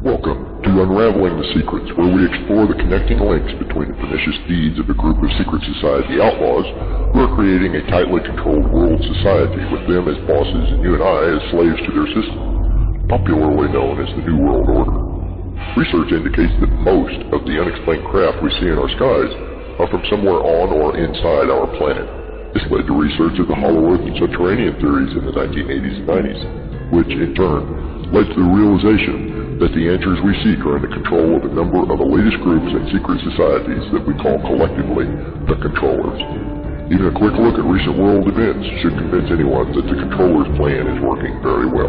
Welcome to Unraveling the Secrets, where we explore the connecting links between the pernicious deeds of a group of secret society outlaws who are creating a tightly controlled world society with them as bosses and you and I as slaves to their system, popularly known as the New World Order. Research indicates that most of the unexplained craft we see in our skies are from somewhere on or inside our planet. This led to research of the Hollow Earth and subterranean theories in the 1980s and 90s, which in turn led to the realization that the answers we seek are in the control of a number of elitist groups and secret societies that we call collectively the Controllers. Even a quick look at recent world events should convince anyone that the Controllers' plan is working very well.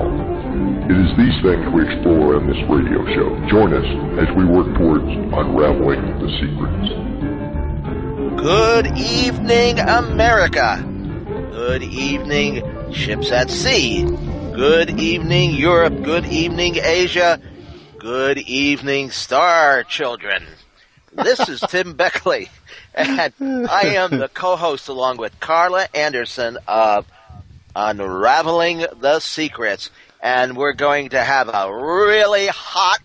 It is these things we explore on this radio show. Join us as we work towards unraveling the secrets. Good evening, America. Good evening, ships at sea. Good evening, Europe. Good evening, Asia. Good evening, star children. This is Tim Beckley, and I am the co-host along with Carla Anderson of Unraveling the Secrets. And we're going to have a really hot,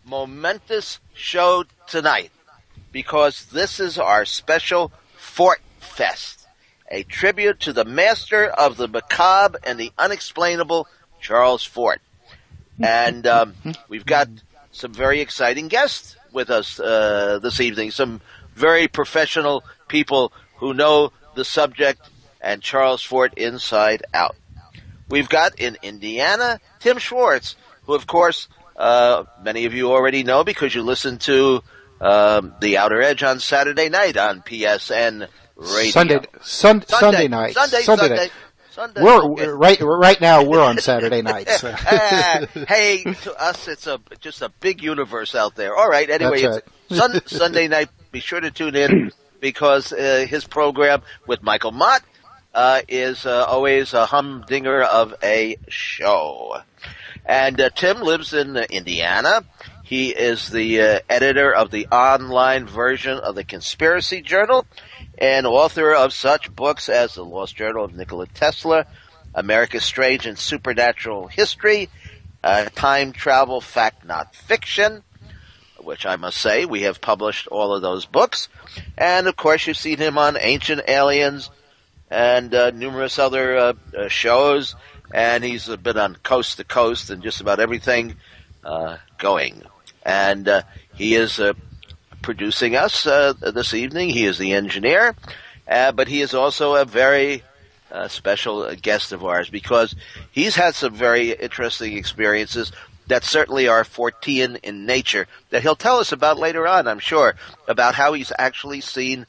momentous show tonight because this is our special Fort Fest, a tribute to the master of the macabre and the unexplainable, Charles Fort. And we've got some very exciting guests with us this evening, some very professional people who know the subject and Charles Fort inside out. We've got in Indiana, Tim Swartz, who, of course, many of you already know because you listen to The Outer Edge on Saturday night on PSN Radio. Sunday night. Sunday. We're right now. We're on Saturday nights. Hey, to us, it's just a big universe out there. All right. Anyway, That's it's Sunday night. Be sure to tune in because his program with Michael Mott is always a humdinger of a show. And Tim lives in Indiana. He is the editor of the online version of the Conspiracy Journal and author of such books as The Lost Journal of Nikola Tesla, America's Strange and Supernatural History, Time Travel Fact Not Fiction, which I must say we have published all of those books. And, of course, you've seen him on Ancient Aliens and numerous other shows, and he's been on Coast to Coast and just about everything going. And he is producing us this evening. He is the engineer, but he is also a very special guest of ours because he's had some very interesting experiences that certainly are Fortean in nature that he'll tell us about later on, I'm sure, about how he's actually seen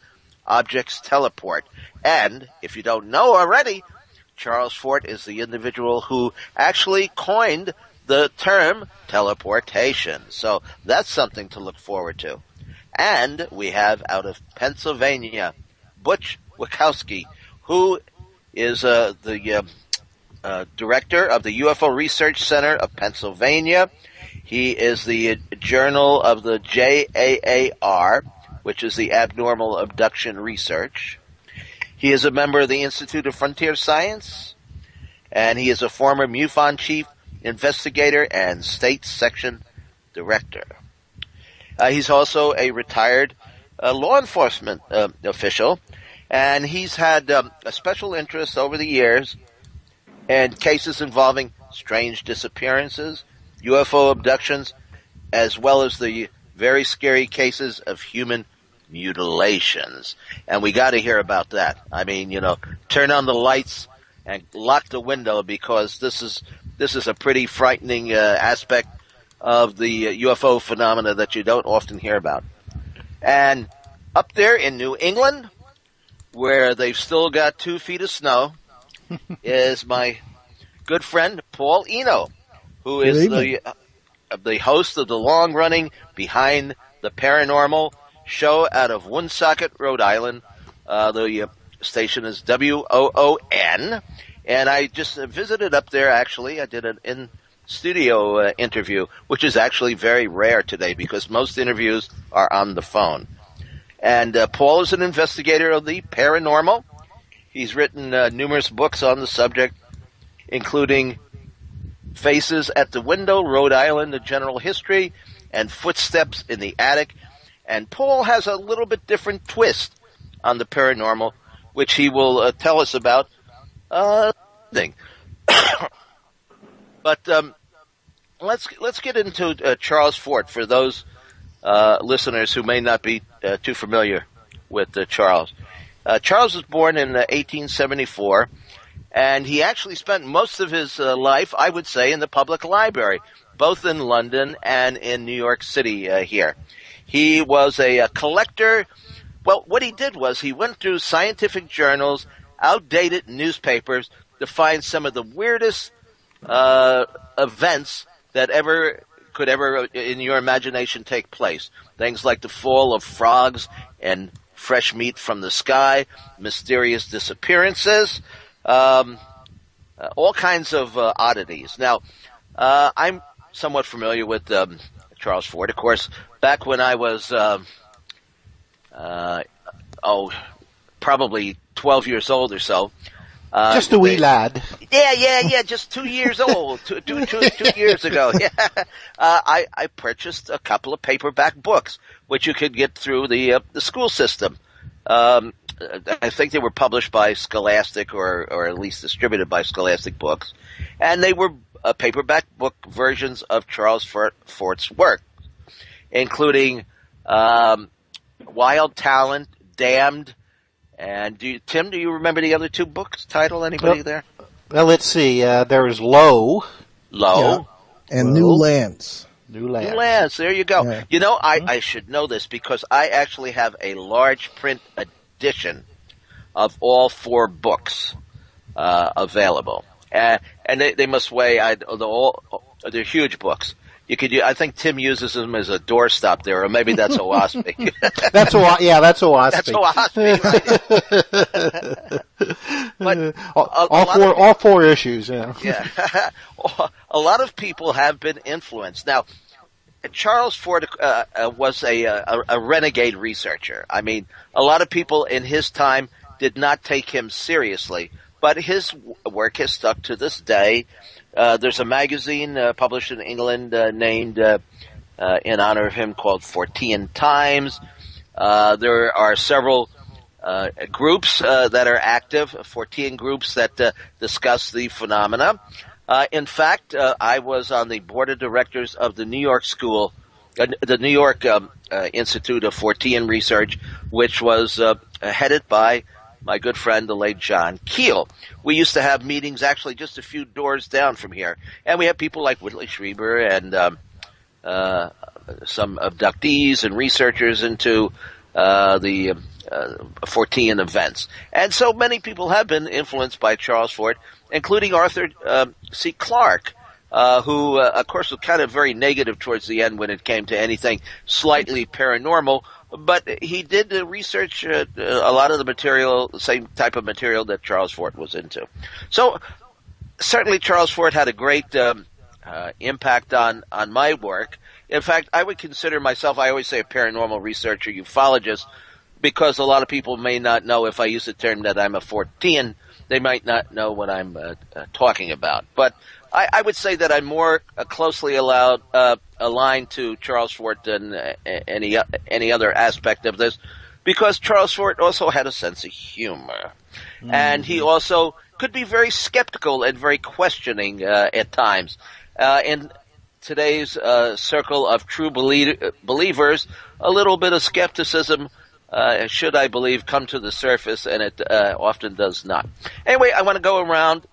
objects teleport. And, if you don't know already, Charles Fort is the individual who actually coined the term teleportation. So that's something to look forward to. And we have out of Pennsylvania, Butch Witkowski, who is the director of the UFO Research Center of Pennsylvania. He is the journal of the JAAR, which is the Abnormal Abduction Research. He is a member of the Institute of Frontier Science, and he is a former MUFON chief investigator and state section director. He's also a retired law enforcement official, and he's had a special interest over the years in cases involving strange disappearances, UFO abductions, as well as the very scary cases of human mutilations. And we got to hear about that. I mean, turn on the lights and lock the window because this is a pretty frightening aspect of the UFO phenomena that you don't often hear about. And up there in New England, where they've still got 2 feet of snow, is my good friend Paul Eno, who is the host of the long-running Behind the Paranormal show out of Woonsocket, Rhode Island. The station is WOON, and I just visited up there, actually. I did an in-studio interview, which is actually very rare today because most interviews are on the phone. And Paul is an investigator of the paranormal. He's written numerous books on the subject, including Faces at the Window, Rhode Island, a general history, and Footsteps in the Attic. And Paul has a little bit different twist on the paranormal, which he will tell us about. Thing. But let's get into Charles Fort for those listeners who may not be too familiar with Charles. Charles was born in 1874, and he actually spent most of his life, I would say, in the public library, both in London and in New York City here. He was a collector. Well, what he did was he went through scientific journals, outdated newspapers, to find some of the weirdest events that could ever, in your imagination, take place. Things like the fall of frogs and fresh meat from the sky, mysterious disappearances, all kinds of oddities. Now, I'm somewhat familiar with Charles Fort. Of course, back when I was, probably 12 years old or so. Just a wee lad. Yeah, just 2 years old, two years ago. Yeah, I purchased a couple of paperback books, which you could get through the school system. I think they were published by Scholastic, or at least distributed by Scholastic Books, and they were paperback book versions of Charles Fort's work, including Wild Talent, Damned. And Tim, do you remember the other two books title? Anybody there? Well, let's see. There was Low. Yeah. And New Lands. New Lands. New Lands. There you go. Yeah. You know, I should know this because I actually have a large print edition of all 4 books available, and they must weigh. They're huge books. You could. I think Tim uses them as a doorstop there, or maybe that's a waspy. That's a waspy. That's a waspy. Right? But all 4 issues. Yeah. Yeah. A lot of people have been influenced. Now, Charles Fort was a renegade researcher. I mean, a lot of people in his time did not take him seriously, but his work has stuck to this day. There's a magazine published in England named in honor of him called Fortean Times. There are several groups that are active, Fortean groups that discuss the phenomena. In fact, I was on the board of directors of the New York School, the New York Institute of Fortean Research, which was headed by my good friend, the late John Keel. We used to have meetings actually just a few doors down from here. And we had people like Whitley Schreiber and some abductees and researchers into the Fortean events. And so many people have been influenced by Charles Fort, including Arthur C. Clarke, who, of course, was kind of very negative towards the end when it came to anything slightly paranormal. But he did research a lot of the material, the same type of material that Charles Fort was into. So certainly Charles Fort had a great impact on my work. In fact, I would consider myself, I always say, a paranormal researcher, ufologist, because a lot of people may not know if I use the term that I'm a Fortean, they might not know what I'm talking about. But I would say that I'm more closely aligned to Charles Fort than any other aspect of this, because Charles Fort also had a sense of humor. Mm-hmm. And he also could be very skeptical and very questioning at times. In today's circle of true believers, a little bit of skepticism, should I believe, come to the surface, and it often does not. Anyway, I want to go around.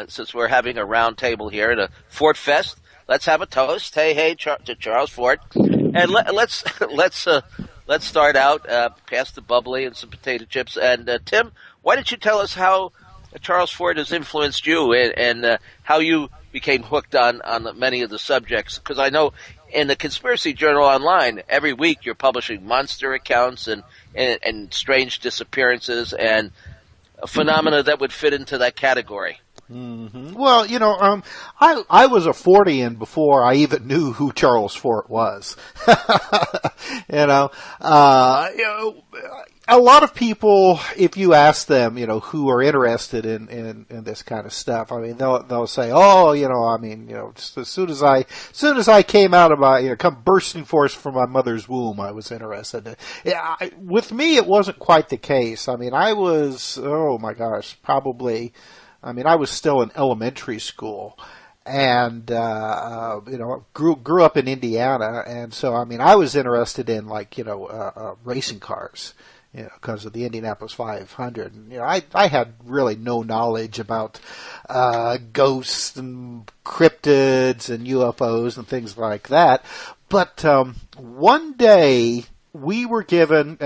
Since we're having a round table here at a Fort Fest, let's have a toast. Hey, to Charles Fort, and let's start out past the bubbly and some potato chips. And Tim, why don't you tell us how Charles Fort has influenced you and how you became hooked on many of the subjects? Because I know in the Conspiracy Journal Online, every week you're publishing monster accounts and strange disappearances and phenomena that would fit into that category. Mm-hmm. Well, I was a Fortean before I even knew who Charles Fort was. a lot of people, if you ask them, who are interested in this kind of stuff, I mean, they'll say, oh, I mean, just as soon as I came out of my, come bursting forth from my mother's womb, I was interested. With me, it wasn't quite the case. I mean, I was, oh my gosh, probably, I mean, I was still in elementary school. And, grew up in Indiana. And so, I mean, I was interested in racing cars, because of the Indianapolis 500. And, I had really no knowledge about, ghosts and cryptids and UFOs and things like that. But, one day we were given,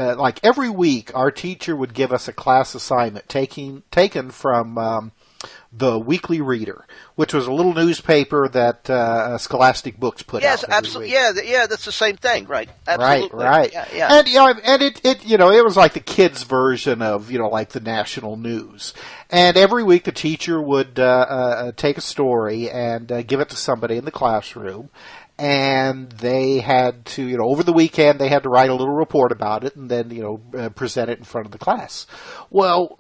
every week, our teacher would give us a class assignment taken from, the Weekly Reader, which was a little newspaper that Scholastic Books put out. Yes, absolutely. Yeah, that's the same thing, right? Absolutely. Right. Yeah. And it was like the kids' version of like the national news. And every week the teacher would take a story and give it to somebody in the classroom. And they had to, over the weekend, they had to write a little report about it and then, present it in front of the class. Well,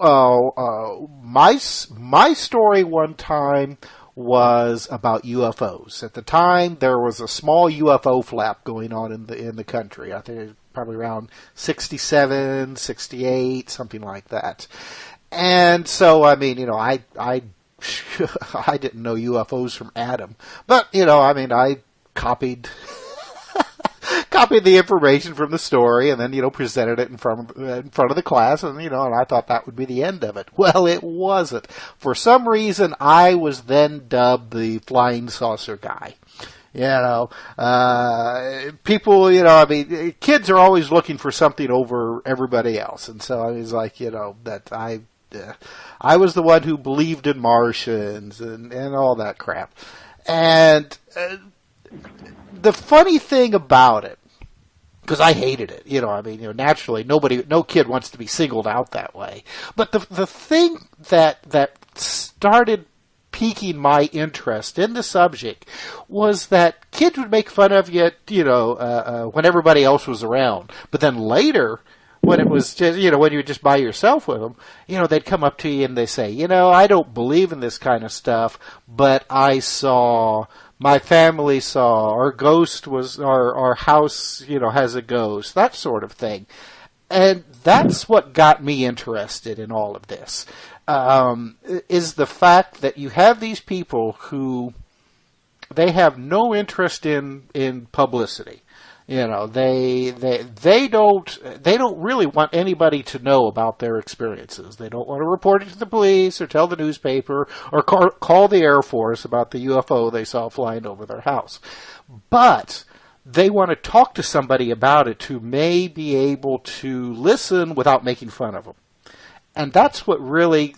my story one time was about UFOs. At the time, there was a small UFO flap going on in the country. I think it was probably around 67, 68, something like that. And so, I mean, I didn't know UFOs from Adam. But, I copied the information from the story and then, presented it in front of the class and, and I thought that would be the end of it. Well, it wasn't. For some reason, I was then dubbed the flying saucer guy. People, kids are always looking for something over everybody else. And so I was like, that I was the one who believed in Martians and all that crap. And, the funny thing about it, because I hated it, naturally no kid wants to be singled out that way. But the thing that started piquing my interest in the subject was that kids would make fun of you, when everybody else was around. But then later, when it was just, when you were just by yourself with them, they'd come up to you and they say, I don't believe in this kind of stuff, but my family saw, our ghost was, our house, has a ghost, that sort of thing. And that's what got me interested in all of this, is the fact that you have these people who, they have no interest in publicity. They don't really want anybody to know about their experiences. They don't want to report it to the police or tell the newspaper or call the Air Force about the UFO they saw flying over their house. But they want to talk to somebody about it who may be able to listen without making fun of them. And that's what really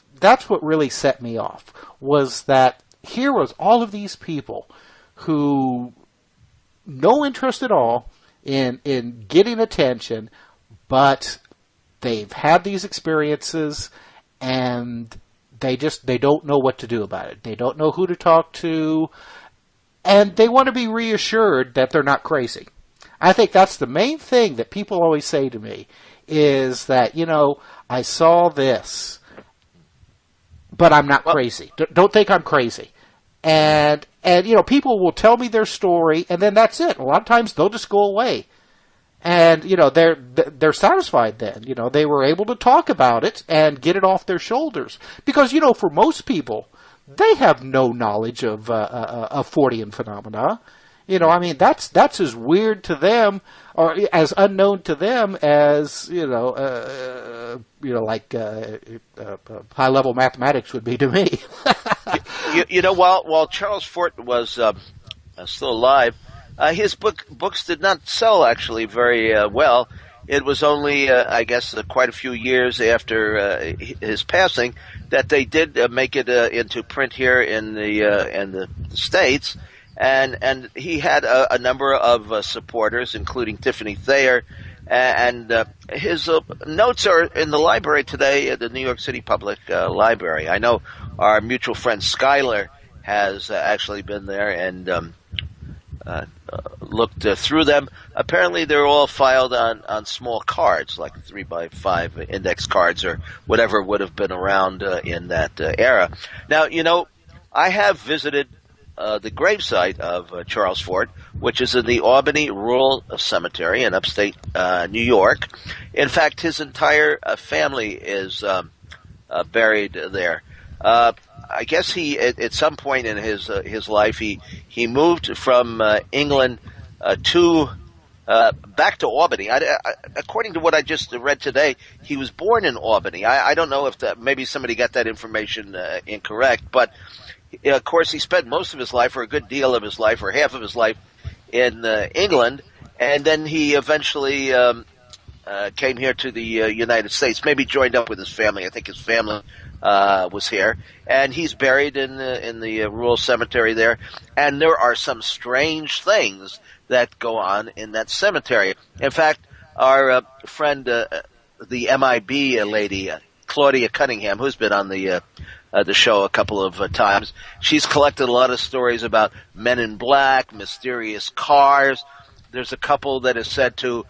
set me off, was that here was all of these people who no interest at all in getting attention, but they've had these experiences and they don't know what to do about it. They don't know who to talk to, and they want to be reassured that they're not crazy. I think that's the main thing that people always say to me, is that, I saw this, but I'm not crazy. Don't think I'm crazy. And people will tell me their story, and then that's it. A lot of times they'll just go away. And, they're satisfied then. They were able to talk about it and get it off their shoulders. Because, for most people, they have no knowledge of Fortean phenomena. That's as weird to them, or as unknown to them as, high-level mathematics would be to me. While Charles Fort was still alive, his books did not sell actually very well. It was only, I guess, quite a few years after his passing that they did make it into print here in the States, and he had a number of supporters, including Tiffany Thayer, and his notes are in the library today at the New York City Public Library. I know our mutual friend Skylar has actually been there and looked through them. Apparently, they're all filed on small cards, like 3x5 index cards or whatever would have been around in that era. Now, I have visited the gravesite of Charles Fort, which is in the Albany Rural Cemetery in upstate New York. In fact, his entire family is buried there. I guess he, at some point in his life, he moved from England back to Albany. According to what I just read today, he was born in Albany. I don't know if maybe somebody got that information incorrect, but of course he spent most of his life, or a good deal of his life, or half of his life in England, and then he eventually came here to the United States, maybe joined up with his family. I think his family was here, and he's buried in the rural cemetery there. And there are some strange things that go on in that cemetery. In fact, our friend, the MIB lady, Claudia Cunningham, who's been on the show a couple of times, she's collected a lot of stories about men in black, mysterious cars. There's a couple that is said to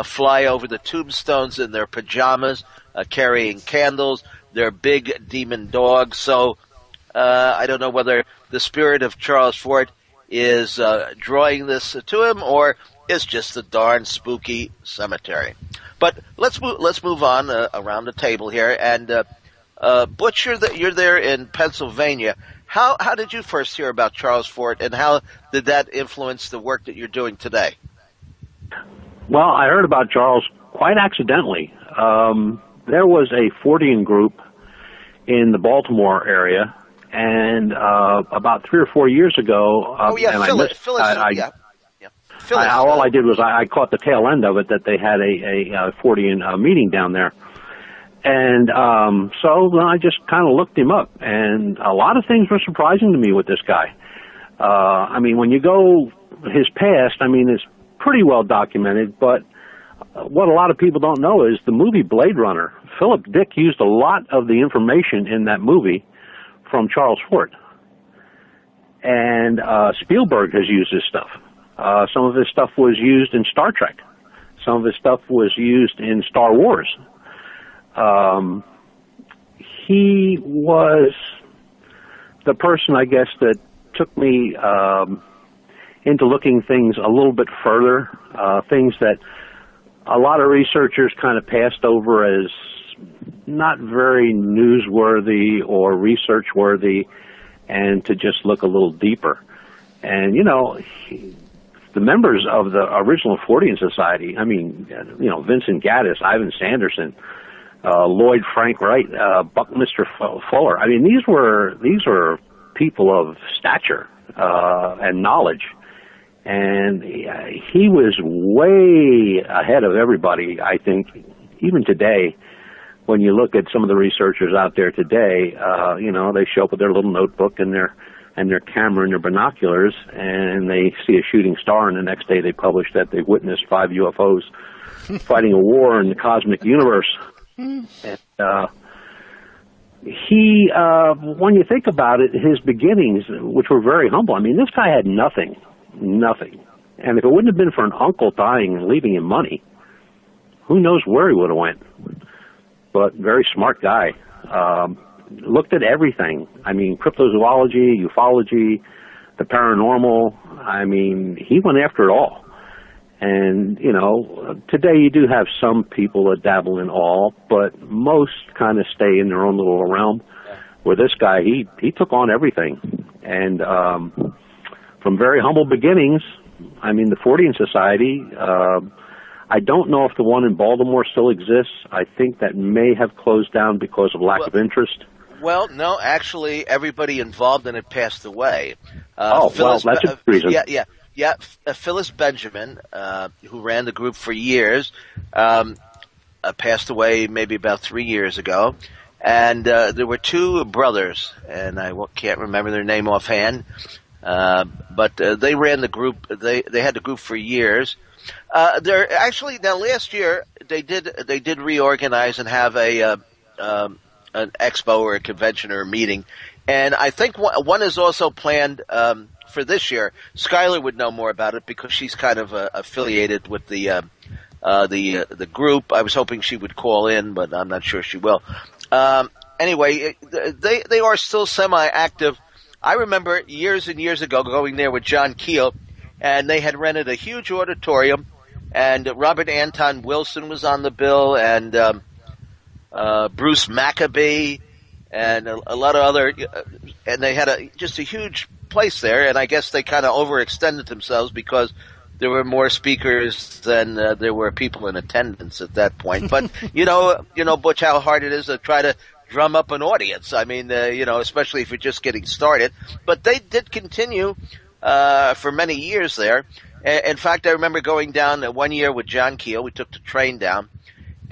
fly over the tombstones in their pajamas, carrying candles. They're big demon dogs. So I don't know whether the spirit of Charles Fort is drawing this to him, or it's just a darn spooky cemetery. But let's move on around the table here. And Butch, you're there in Pennsylvania. How did you first hear about Charles Fort, and how did that influence the work that you're doing today? Well, I heard about Charles quite accidentally. There was a Fortean group in the Baltimore area, and about 3 or 4 years ago, Phyllis. All I did was I caught the tail end of it, that they had a Fortean meeting down there. And so I just kind of looked him up, and a lot of things were surprising to me with this guy. I mean, when you go his past, I mean, it's pretty well documented, but what a lot of people don't know is the movie Blade Runner. Philip Dick used a lot of the information in that movie from Charles Fort. And Spielberg has used his stuff. Some of his stuff was used in Star Trek. Some of his stuff was used in Star Wars. He was the person, I guess, that took me into looking things a little bit further, things that a lot of researchers kind of passed over as not very newsworthy or research-worthy, and to just look a little deeper. And, the members of the original Fortean Society, I mean, Vincent Gaddis, Ivan Sanderson, Lloyd Frank Wright, Buckminster Fuller. I mean, these were people of stature and knowledge. And he was way ahead of everybody, I think, even today. When you look at some of the researchers out there today, they show up with their little notebook and their camera and their binoculars, and they see a shooting star, and the next day they publish that they've witnessed 5 UFOs fighting a war in the cosmic universe. And when you think about it, his beginnings, which were very humble, I mean, this guy had nothing. And if it wouldn't have been for an uncle dying and leaving him money, who knows where he would have went. But very smart guy. Looked at everything. I mean, cryptozoology, ufology, the paranormal. I mean, he went after it all. And, today you do have some people that dabble in all, but most kind of stay in their own little realm. Where this guy, he took on everything. And from very humble beginnings, I mean, the Fortean Society, I don't know if the one in Baltimore still exists. I think that may have closed down because of lack of interest. Well, no, actually, everybody involved in it passed away. That's a reason. Yeah. Phyllis Benjamin, who ran the group for years, passed away maybe about 3 years ago. And there were 2 brothers, and I can't remember their name offhand, but they ran the group. They had the group for years. They're actually, now last year they did reorganize and have an expo or a convention or a meeting And I think one is also planned for this year. Skylar would know more about it because she's kind of affiliated with the group. I was hoping she would call in, but I'm not sure she will. Anyway, they are still semi-active. I remember years and years ago going there with John Keel, and they had rented a huge auditorium, and Robert Anton Wilson was on the bill, and Bruce Maccabee, and a lot of other, and they had just a huge place there, and I guess they kind of overextended themselves because there were more speakers than there were people in attendance at that point. But you know, Butch, how hard it is to try to drum up an audience. I mean, especially if you're just getting started. But they did continue for many years there. In fact, I remember going down one year with John Keel. We took the train down,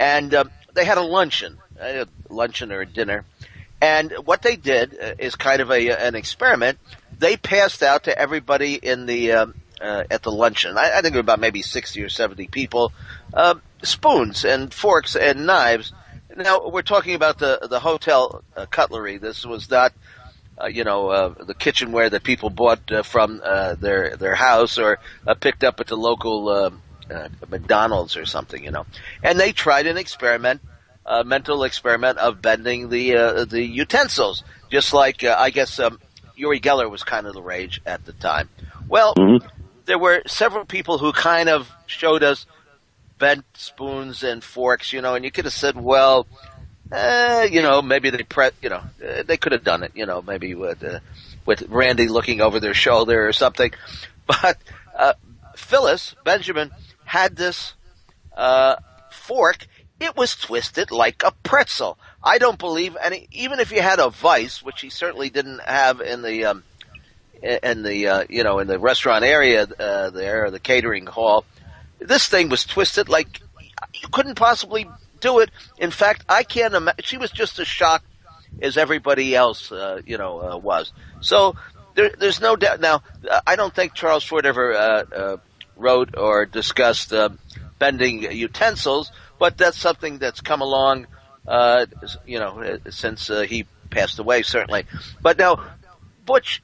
and they had a luncheon or a dinner. And what they did is kind of an experiment. They passed out to everybody in the at the luncheon. I think there were about maybe 60 or 70 people, spoons and forks and knives. Now, we're talking about the hotel cutlery. This was not, the kitchenware that people bought from their house or picked up at the local McDonald's or something, And they tried an experiment, a mental experiment of bending the utensils, just like, I guess, Uri Geller was kind of the rage at the time. Well, there were several people who kind of showed us bent spoons and forks, and you could have said, well, maybe they they could have done it, maybe with Randy looking over their shoulder or something. But Phyllis Benjamin had this fork. It was twisted like a pretzel. I don't believe even if you had a vice, which he certainly didn't have in the in the restaurant area there, or the catering hall. This thing was twisted like you couldn't possibly do it. In fact, I can't imagine. She was just as shocked as everybody else, was. So there's no doubt. Now, I don't think Charles Ford ever wrote or discussed bending utensils, but that's something that's come along, since he passed away, certainly. But now, Butch,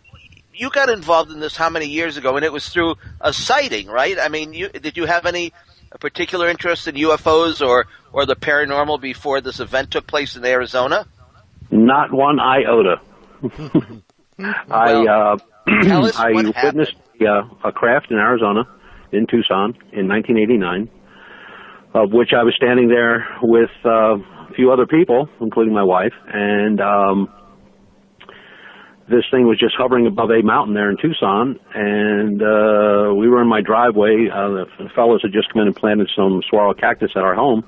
you got involved in this how many years ago? And it was through a sighting, right? I mean, did you have any particular interest in UFOs or the paranormal before this event took place in Arizona? Not one iota. Well, I witnessed a craft in Arizona, in Tucson, in 1989, of which I was standing there with a few other people, including my wife, and this thing was just hovering above a mountain there in Tucson, and we were in my driveway. The fellows had just come in and planted some saguaro cactus at our home,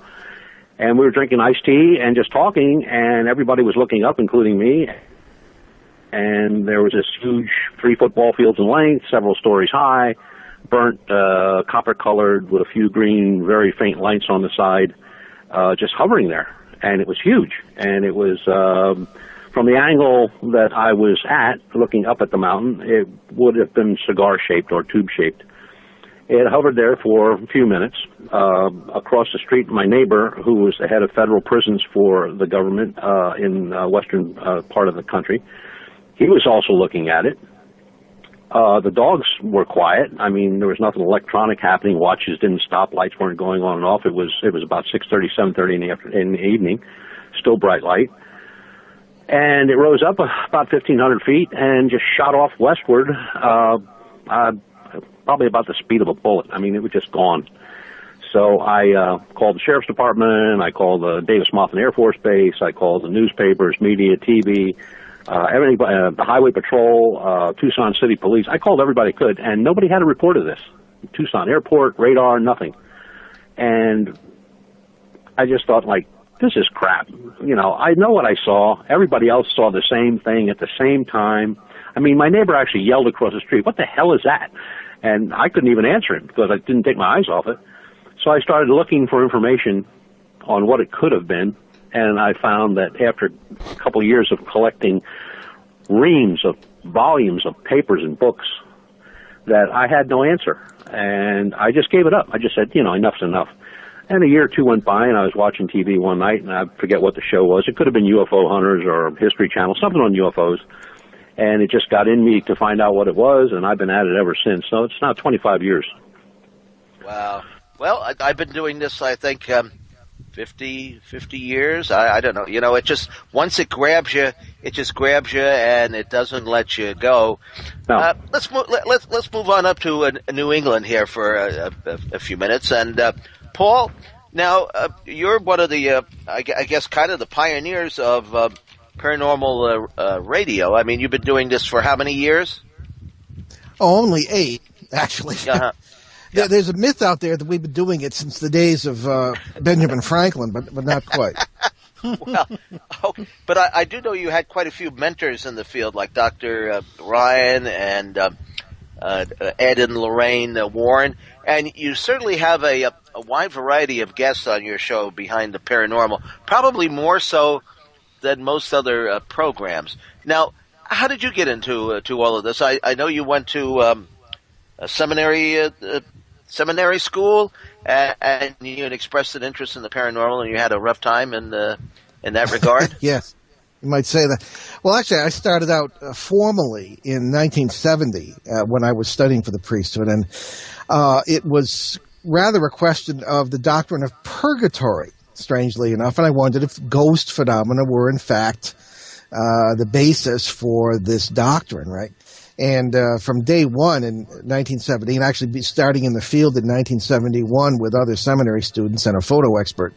and we were drinking iced tea and just talking, and everybody was looking up, including me. And there was this huge 3 football fields in length, several stories high, burnt, copper-colored with a few green, very faint lights on the side, just hovering there. And it was huge. And it was, from the angle that I was at, looking up at the mountain, it would have been cigar-shaped or tube-shaped. It hovered there for a few minutes. Across the street, my neighbor, who was the head of federal prisons for the government in western part of the country, he was also looking at it. The dogs were quiet. I mean, there was nothing electronic happening. Watches didn't stop. Lights weren't going on and off. It was about 6:30, 7:30 in the evening. Still bright light. And it rose up about 1,500 feet and just shot off westward, probably about the speed of a bullet. I mean, it was just gone. So I called the sheriff's department. I called the Davis-Monthan Air Force Base. I called the newspapers, media, TV, everybody, the Highway Patrol, Tucson City Police. I called everybody I could, and nobody had a report of this. Tucson Airport, radar, nothing. And I just thought, this is crap. I know what I saw. Everybody else saw the same thing at the same time. I mean, my neighbor actually yelled across the street, "What the hell is that?" And I couldn't even answer him because I didn't take my eyes off it. So I started looking for information on what it could have been, and I found that after a couple of years of collecting reams of volumes of papers and books, that I had no answer. And I just gave it up. I just said, enough's enough. And a year or two went by, and I was watching TV one night, and I forget what the show was. It could have been UFO Hunters or History Channel, something on UFOs. and it just got in me to find out what it was, and I've been at it ever since. So it's now 25 years. Wow. Well, I've been doing this, I think, 50 years. I don't know. You know, it just, once it grabs you, it just grabs you, and it doesn't let you go. No. Let's move on up to New England here for a few minutes. And Paul, now you're one of the, I guess, kind of the pioneers of paranormal radio. I mean, you've been doing this for how many years? Oh, only 8, actually. Uh-huh. Yeah. There's a myth out there that we've been doing it since the days of Benjamin Franklin, but not quite. Well, but I do know you had quite a few mentors in the field, like Dr. Ryan and Ed and Lorraine Warren, and you certainly have a wide variety of guests on your show Behind the Paranormal, probably more so than most other programs. Now, how did you get into all of this? I know you went to a seminary school, and you had expressed an interest in the paranormal, and you had a rough time in that regard. Yes, you might say that. Well, actually, I started out formally in 1970 when I was studying for the priesthood, and it was rather a question of the doctrine of purgatory, strangely enough, and I wondered if ghost phenomena were, in fact, the basis for this doctrine, right? And from day one in 1970, and actually starting in the field in 1971 with other seminary students and a photo expert,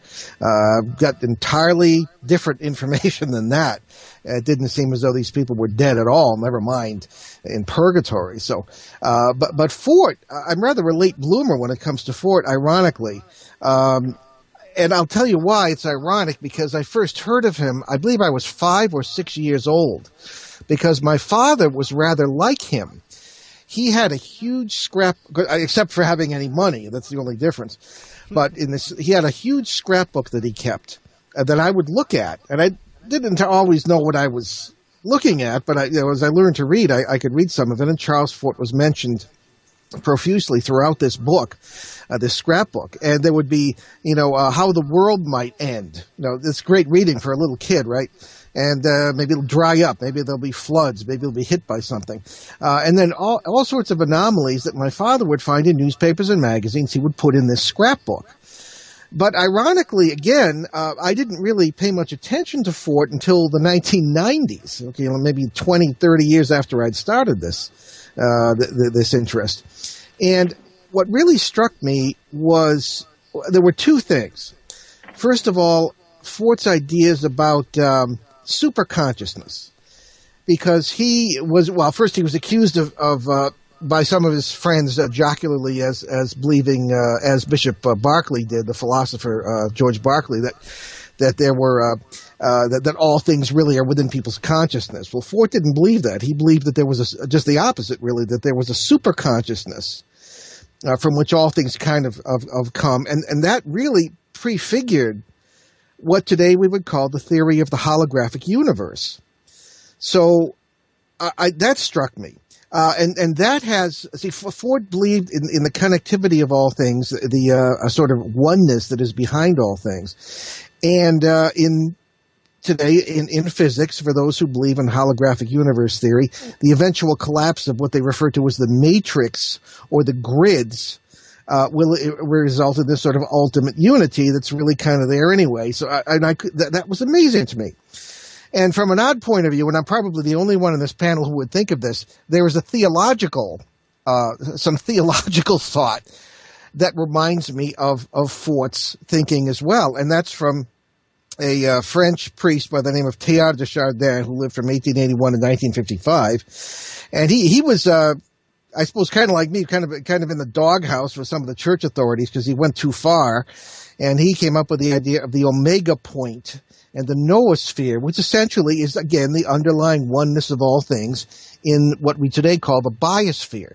got entirely different information than that. It didn't seem as though these people were dead at all, never mind in purgatory. So, but Fort, I'm rather a late bloomer when it comes to Fort, ironically. And I'll tell you why it's ironic, because I first heard of him, I believe I was 5 or 6 years old, because my father was rather like him. He had a huge except for having any money, that's the only difference. But he had a huge scrapbook that he kept that I would look at, and I didn't always know what I was looking at, but as I learned to read, I could read some of it, and Charles Fort was mentioned profusely throughout this book, this scrapbook, and there would be, how the world might end. It's great reading for a little kid, right? And maybe it'll dry up, maybe there'll be floods, maybe it'll be hit by something. And then all sorts of anomalies that my father would find in newspapers and magazines, he would put in this scrapbook. But ironically, again, I didn't really pay much attention to Fort until the 1990s, maybe 20, 30 years after I'd started this interest. And what really struck me was there were two things. First of all, Fort's ideas about superconsciousness, because he was accused of by some of his friends jocularly as believing, as Bishop Berkeley did, the philosopher George Berkeley, that there were that all things really are within people's consciousness. Well, Fort didn't believe that. He believed that there was just the opposite, really, that there was a superconsciousness from which all things kind of come, and that really prefigured what today we would call the theory of the holographic universe. So that struck me. And that has, Ford believed in the connectivity of all things, the sort of oneness that is behind all things. And today in physics, for those who believe in holographic universe theory, the eventual collapse of what they refer to as the matrix or the grids will result in this sort of ultimate unity that's really kind of there anyway. So that was amazing to me. And from an odd point of view, and I'm probably the only one in this panel who would think of this, there was some theological thought that reminds me of Fort's thinking as well. And that's from a French priest by the name of Teilhard de Chardin, who lived from 1881 to 1955. And he was, I suppose, kind of like me, kind of in the doghouse for some of the church authorities, because he went too far. And he came up with the idea of the omega point and the noosphere, which essentially is, again, the underlying oneness of all things in what we today call the biosphere.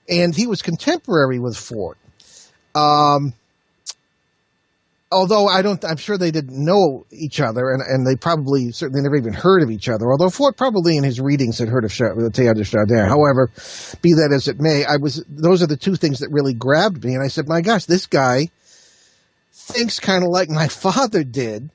And he was contemporary with Fort. Although I'm sure they didn't know each other, and they certainly never even heard of each other, although Fort probably in his readings had heard of Teilhard de Chardin. However, be that as it may, those are the two things that really grabbed me, and I said, my gosh, this guy thinks kind of like my father did,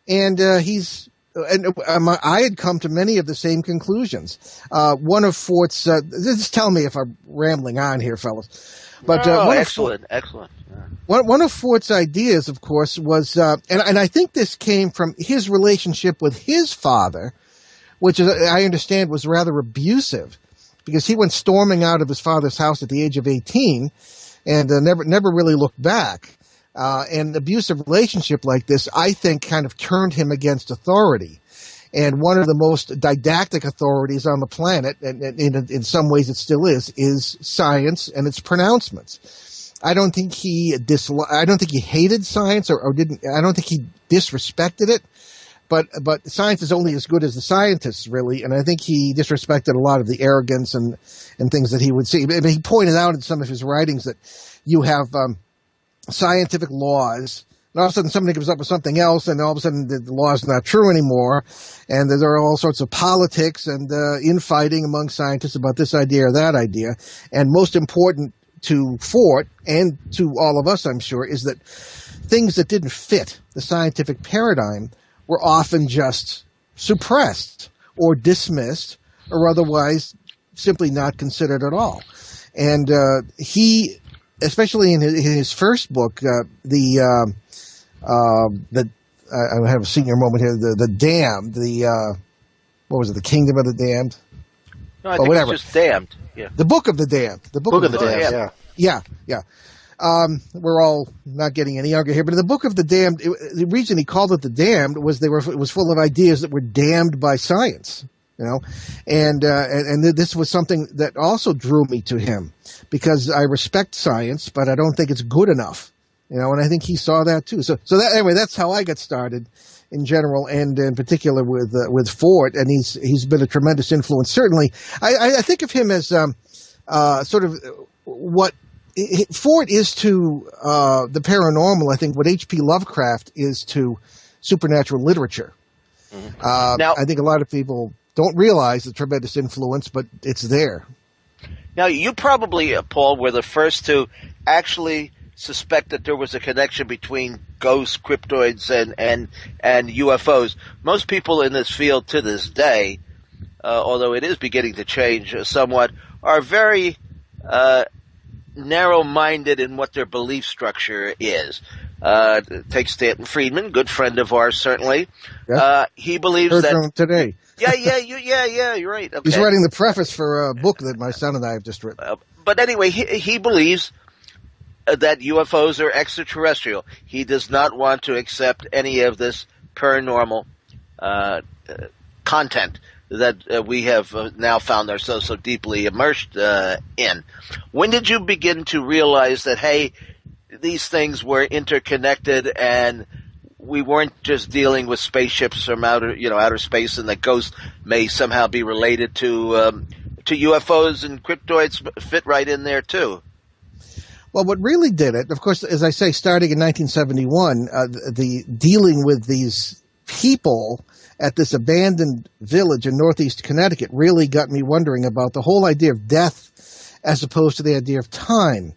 and he's I had come to many of the same conclusions. One of Fort's, just tell me if I'm rambling on here, fellas. But excellent. Yeah. One of Fort's ideas, of course, was, and I think this came from his relationship with his father, which I understand was rather abusive, because he went storming out of his father's house at the age of 18 and never really looked back. And abusive relationship like this, I think, kind of turned him against authority. And one of the most didactic authorities on the planet, and in some ways it still is science and its pronouncements. I don't think he hated science I don't think he disrespected it, but science is only as good as the scientists, really. And I think he disrespected a lot of the arrogance and things that he would see. He pointed out in some of his writings that you have scientific laws, and all of a sudden somebody comes up with something else, and all of a sudden the law is not true anymore, and there are all sorts of politics and infighting among scientists about this idea or that idea. And most important to Fort, and to all of us, I'm sure, is that things that didn't fit the scientific paradigm were often just suppressed or dismissed or otherwise simply not considered at all. And he, especially in his first book, I have a senior moment here, the Damned, what was it, The Kingdom of the Damned? No, I think whatever. It's just Damned. Yeah. The Book of the Damned. The Book of the Damned, yeah. Yeah. We're all not getting any younger here, but in the Book of the Damned, the reason he called it the Damned was it was full of ideas that were damned by science, and this was something that also drew me to him, because I respect science, but I don't think it's good enough, and I think he saw that too. So anyway, that's how I got started in general, and in particular with Fort, and he's been a tremendous influence. Certainly, I think of him as sort of what Fort is to the paranormal. I think what H.P. Lovecraft is to supernatural literature. Mm-hmm. Now, I think a lot of people don't realize the tremendous influence, but it's there. Now, you probably, Paul, were the first to actually suspect that there was a connection between ghosts, cryptoids, and UFOs. Most people in this field to this day, although it is beginning to change somewhat, are very narrow-minded in what their belief structure is. Take Stanton Friedman, good friend of ours, certainly. Yeah. He believes Heard that from him today. Yeah, you're right. Okay. He's writing the preface for a book that my son and I have just written. But anyway, he believes that UFOs are extraterrestrial. He does not want to accept any of this paranormal content that we have now found ourselves so deeply immersed in. When did you begin to realize that, hey, these things were interconnected and we weren't just dealing with spaceships from outer space, and that ghosts may somehow be related to UFOs, and cryptoids fit right in there too? Well, what really did it, of course, as I say, starting in 1971, the dealing with these people at this abandoned village in northeast Connecticut really got me wondering about the whole idea of death as opposed to the idea of time.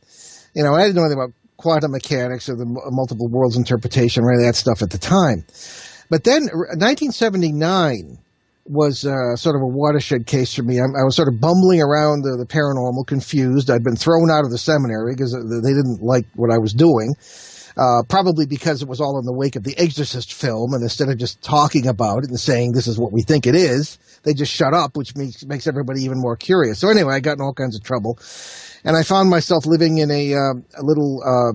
I didn't know anything about quantum mechanics or the multiple worlds interpretation or any of that stuff at the time. But then 1979 was sort of a watershed case for me. I was sort of bumbling around the paranormal, confused. I'd been thrown out of the seminary because they didn't like what I was doing, probably because it was all in the wake of the Exorcist film, and instead of just talking about it and saying this is what we think it is, they just shut up, which makes everybody even more curious. So anyway, I got in all kinds of trouble, and I found myself living in a little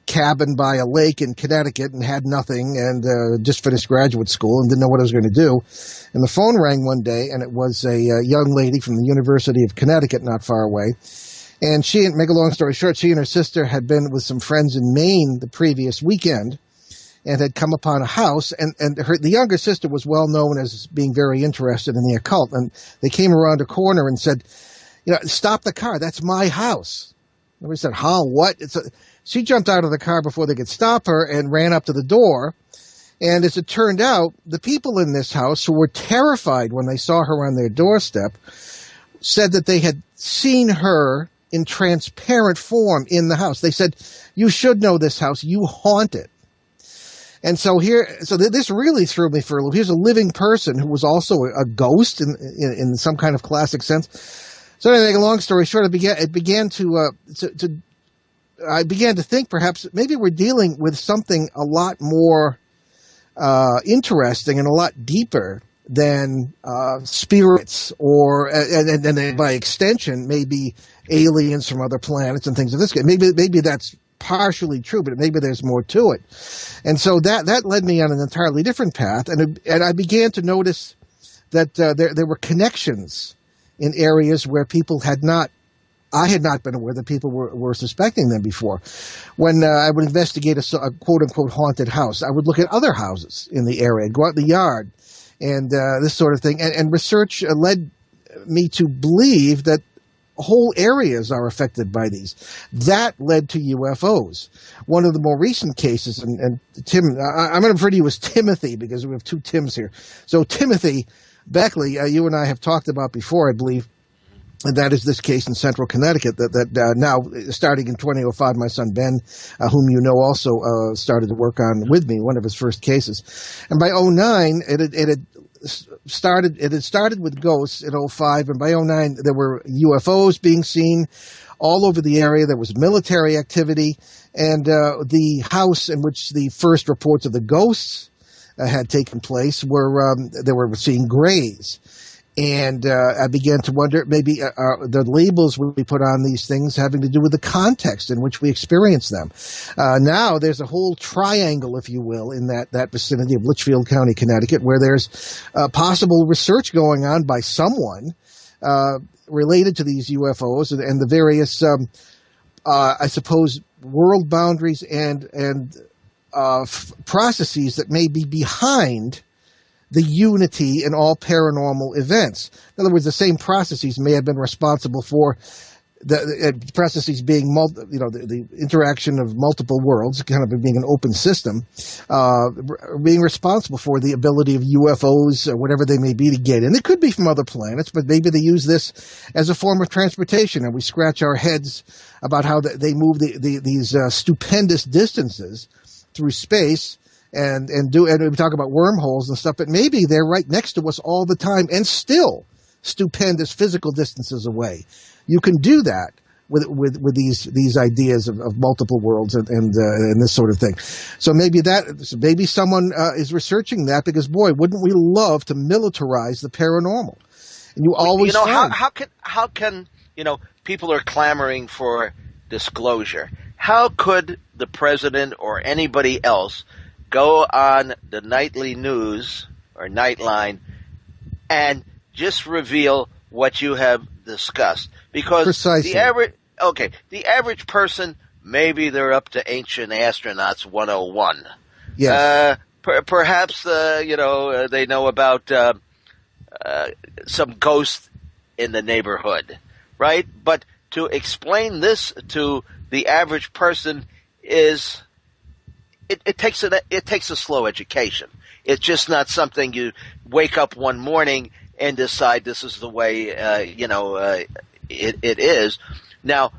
cabin by a lake in Connecticut and had nothing, and just finished graduate school and didn't know what I was going to do. And the phone rang one day, and it was a young lady from the University of Connecticut, not far away. And make a long story short, she and her sister had been with some friends in Maine the previous weekend and had come upon a house, and the younger sister was well known as being very interested in the occult. And they came around a corner and said, stop the car, that's my house. And we said, how, what? She jumped out of the car before they could stop her and ran up to the door. And as it turned out, the people in this house, who were terrified when they saw her on their doorstep, said that they had seen her in transparent form in the house. They said, you should know this house. You haunt it. And so this really threw me for a loop. Here's a living person who was also a ghost in some kind of classic sense. So anyway, long story short, I began to think perhaps maybe we're dealing with something a lot more interesting and a lot deeper than spirits, or and by extension maybe aliens from other planets and things of this kind. Maybe that's partially true, but maybe there's more to it. And so that led me on an entirely different path, and I began to notice that there were connections in areas where I had not been aware that people were suspecting them before. When I would investigate a quote-unquote haunted house, I would look at other houses in the area, go out in the yard, and this sort of thing. And research led me to believe that whole areas are affected by these. That led to UFOs. One of the more recent cases, and Tim, I'm going to refer to you as Timothy because we have two Tims here. So Timothy Beckley, you and I have talked about before, I believe. And that is this case in Central Connecticut that now, starting in 2005, my son Ben, whom you know also started to work on with me, one of his first cases. And by 2009, it had started with ghosts in 2005, and by 2009 there were UFOs being seen all over the area. There was military activity, and the house in which the first reports of the ghosts had taken place they were seeing grays. And I began to wonder, maybe the labels we put on these things having to do with the context in which we experience them. Now there's a whole triangle, if you will, in that vicinity of Litchfield County, Connecticut, where there's possible research going on by someone related to these UFOs and the various, I suppose, world boundaries and processes that may be behind the unity in all paranormal events. In other words, the same processes may have been responsible for the processes being the interaction of multiple worlds, kind of being an open system, being responsible for the ability of UFOs or whatever they may be to get in. It could be from other planets, but maybe they use this as a form of transportation, and we scratch our heads about how they move these stupendous distances through space. And we talk about wormholes and stuff, but maybe they're right next to us all the time and still stupendous physical distances away. You can do that with these ideas of multiple worlds and this sort of thing. So maybe someone is researching that, because boy, wouldn't we love to militarize the paranormal? And you always how can people are clamoring for disclosure. How could the president or anybody else go on the nightly news or Nightline and just reveal what you have discussed? Because precisely. the average person, maybe they're up to Ancient Astronauts 101. Yes. Perhaps they know about some ghost in the neighborhood, right? But to explain this to the average person is it takes a slow education. It's just not something you wake up one morning and decide this is the way it is. Now,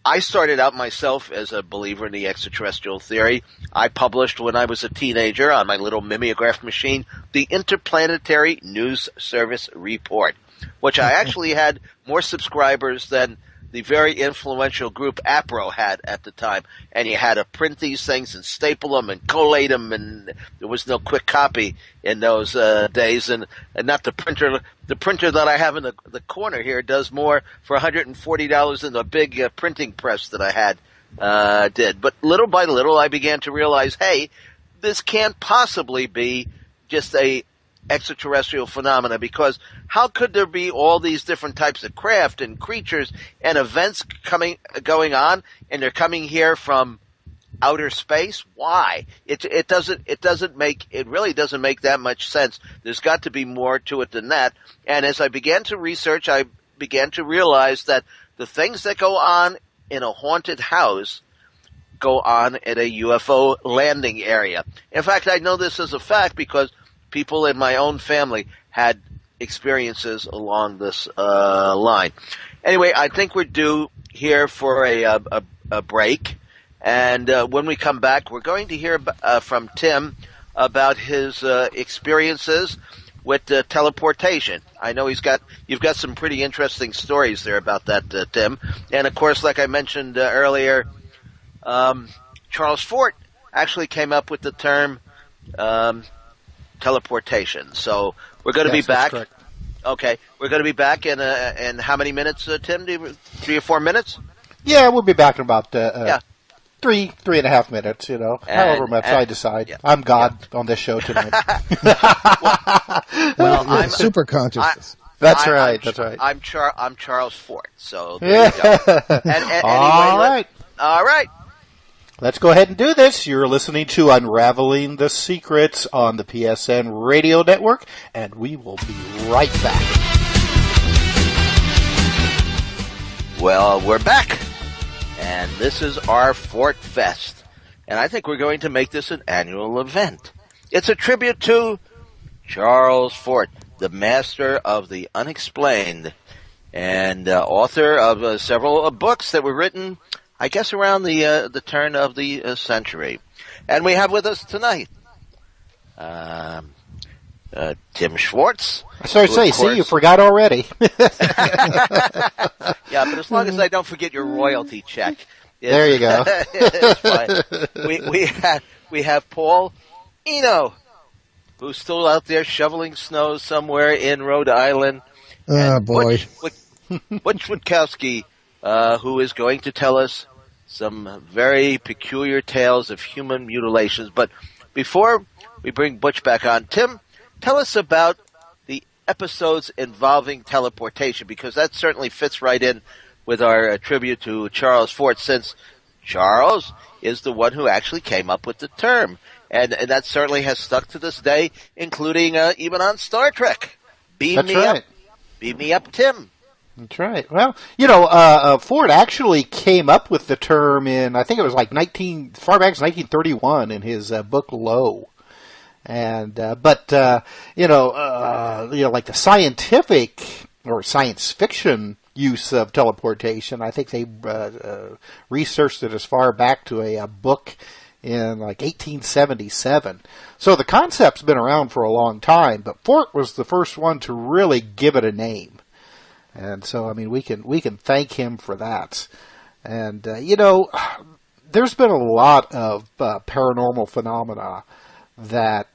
I started out myself as a believer in the extraterrestrial theory. I published when I was a teenager on my little mimeograph machine the Interplanetary News Service Report, which I actually had more subscribers than the very influential group APRO had at the time. And you had to print these things and staple them and collate them, and there was no quick copy in those days. And not the printer. The printer that I have in the corner here does more for $140 than the big printing press that I had did. But little by little, I began to realize, hey, this can't possibly be just a extraterrestrial phenomena, because how could there be all these different types of craft and creatures and events going on, and they're coming here from outer space? Why? It really doesn't make that much sense. There's got to be more to it than that. And as I began to research, I began to realize that the things that go on in a haunted house go on at a UFO landing area. In fact, I know this as a fact because people in my own family had experiences along this line. Anyway, I think we're due here for a break, And when we come back, we're going to hear from Tim about his experiences with teleportation. I know you've got some pretty interesting stories there about that, Tim. And of course, like I mentioned earlier, Charles Fort actually came up with the term teleportation. So we're going to be back. Correct. Okay, we're going to be back in how many minutes, Tim? 3 or 4 minutes? Yeah, we'll be back in about 3.5 minutes, however much I decide. Yeah. I'm God on this show tonight. well, I'm super consciousness. That's right. I'm Charles Fort. So there you go. Anyway, all right. Let's go ahead and do this. You're listening to Unraveling the Secrets on the PSN Radio Network, and we will be right back. Well, we're back, and this is our Fort Fest, and I think we're going to make this an annual event. It's a tribute to Charles Fort, the master of the Unexplained, and author of several books that were written, I guess, around the turn of the century. And we have with us tonight Tim Swartz. I started to say, see, you forgot already. Yeah, but as long as I don't forget your royalty check. There you go. It's fine. We have Paul Eno, who's still out there shoveling snow somewhere in Rhode Island. Oh, boy. Butch Witkowski, who is going to tell us some very peculiar tales of human mutilations. But before we bring Butch back on, Tim, tell us about the episodes involving teleportation, because that certainly fits right in with our tribute to Charles Fort, since Charles is the one who actually came up with the term. And that certainly has stuck to this day, including even on Star Trek. Beam me up, Tim. That's right. Well, Ford actually came up with the term in, I think it was like far back as 1931 in his book Low. And, like the scientific or science fiction use of teleportation, I think they researched it as far back to a book in like 1877. So the concept's been around for a long time, but Fort was the first one to really give it a name. And so, I mean, we can thank him for that. And, there's been a lot of paranormal phenomena that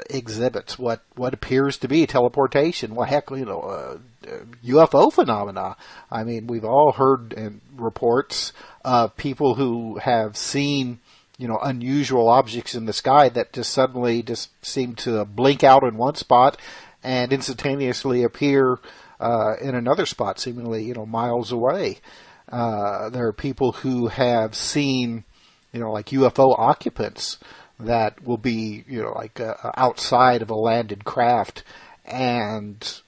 exhibits what appears to be teleportation. Well, heck, UFO phenomena. I mean, we've all heard reports of people who have seen, unusual objects in the sky that just suddenly just seem to blink out in one spot and instantaneously appear in another spot, seemingly, miles away. There are people who have seen, like UFO occupants that will be, outside of a landed craft, and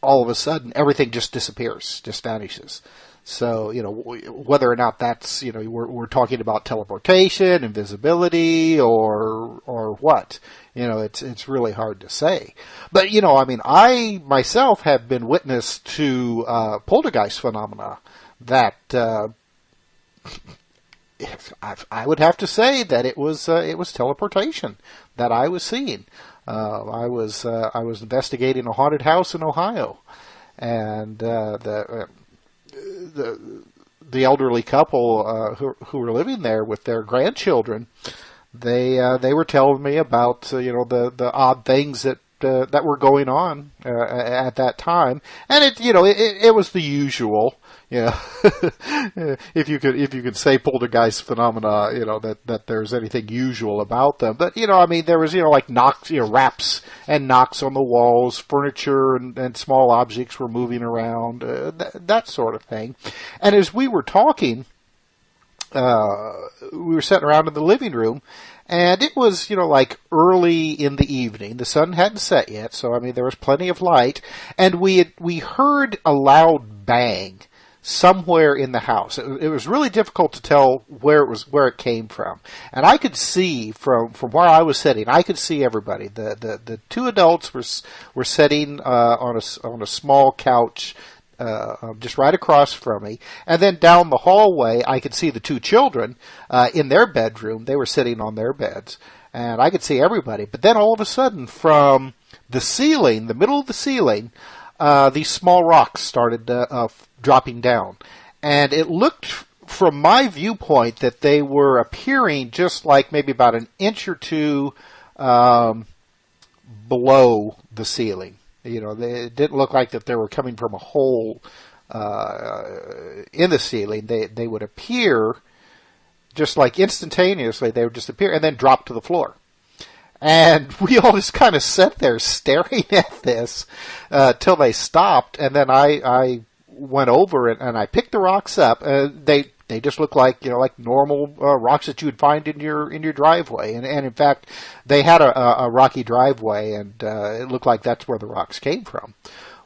all of a sudden everything just disappears, just vanishes. So, whether or not that's, we're talking about teleportation, invisibility, or what, it's really hard to say. But, I myself have been witness to poltergeist phenomena that I would have to say that it was teleportation that I was seeing. I was investigating a haunted house in Ohio, and the elderly couple who were living there with their grandchildren, they were telling me about the odd things that were going on at that time, and it was the usual. If you could say poltergeist phenomena, that there's anything usual about them. But, there was, like knocks, raps and knocks on the walls, furniture and small objects were moving around, that sort of thing. And as we were talking, we were sitting around in the living room, and it was, like early in the evening. The sun hadn't set yet, so, there was plenty of light, and we heard a loud bang somewhere in the house. It was really difficult to tell where it came from. And I could see from where I was sitting, I could see everybody. The two adults were sitting on a small couch just right across from me. And then down the hallway, I could see the two children in their bedroom. They were sitting on their beds, and I could see everybody. But then all of a sudden, from the ceiling, the middle of the ceiling, these small rocks started dropping down. And it looked, from my viewpoint, that they were appearing just like maybe about an inch or two below the ceiling. It didn't look like that they were coming from a hole in the ceiling. They would appear just like instantaneously. They would just appear and then drop to the floor. And we all just kind of sat there staring at this till they stopped. And then I went over and I picked the rocks up. They just look like like normal rocks that you would find in your driveway, and in fact they had a rocky driveway, and it looked like that's where the rocks came from.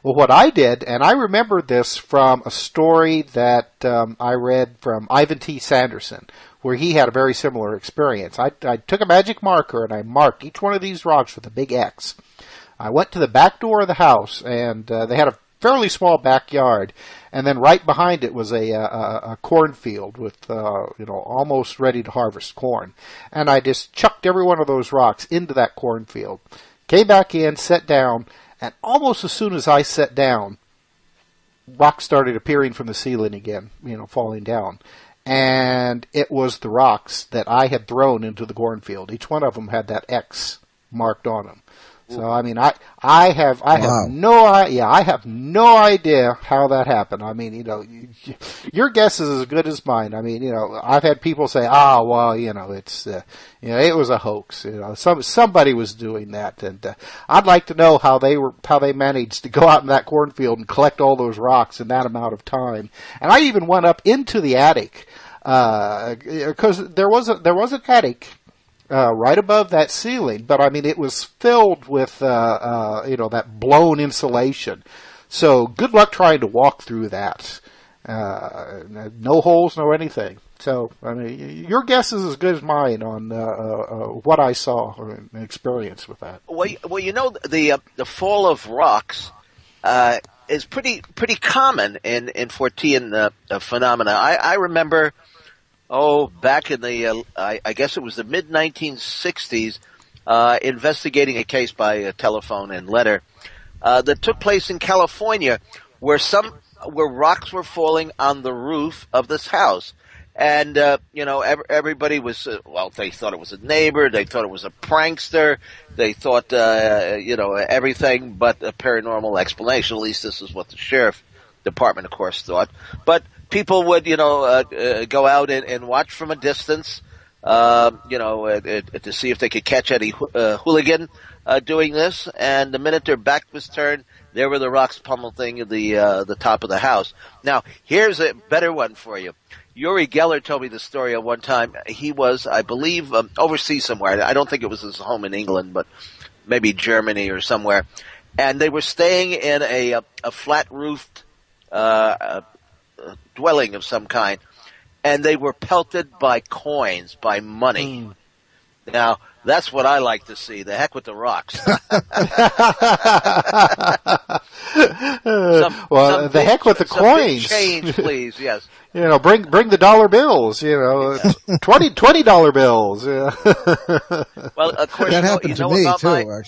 Well, what I did, and I remember this from a story that I read from Ivan T. Sanderson, where he had a very similar experience. I took a magic marker and I marked each one of these rocks with a big X. I went to the back door of the house, and they had a fairly small backyard, and then right behind it was a cornfield with almost ready to harvest corn. And I just chucked every one of those rocks into that cornfield. Came back in, sat down, and almost as soon as I sat down, rocks started appearing from the ceiling again, falling down. And it was the rocks that I had thrown into the cornfield. Each one of them had that X marked on them. So I mean, I have no idea how that happened. I mean, your guess is as good as mine. I mean, I've had people say, it's it was a hoax. Somebody was doing that, and I'd like to know how they managed to go out in that cornfield and collect all those rocks in that amount of time. And I even went up into the attic because there was an attic right above that ceiling, but I mean it was filled with that blown insulation. So good luck trying to walk through that. No holes, no anything. So I mean, your guess is as good as mine on what I saw or experienced with that. Well, the fall of rocks is pretty common in Fortean phenomena. I remember. Back in the, I guess it was the mid-1960s, investigating a case by telephone and letter that took place in California where rocks were falling on the roof of this house. And, everybody was, they thought it was a neighbor, they thought it was a prankster, they thought, everything but a paranormal explanation. At least this is what the sheriff department, of course, thought. But people would, go out and watch from a distance, to see if they could catch any hooligan doing this. And the minute their back was turned, there were the rocks pummeling the top of the house. Now, here's a better one for you. Yuri Geller told me the story of one time. He was, I believe, overseas somewhere. I don't think it was his home in England, but maybe Germany or somewhere. And they were staying in a flat-roofed dwelling of some kind, and they were pelted by coins, by money. Now, that's what I like to see. The heck with the rocks. The heck with the coins. Change, please. Yes. Bring the dollar bills. $20 bills. Well, of course, that happened to me too.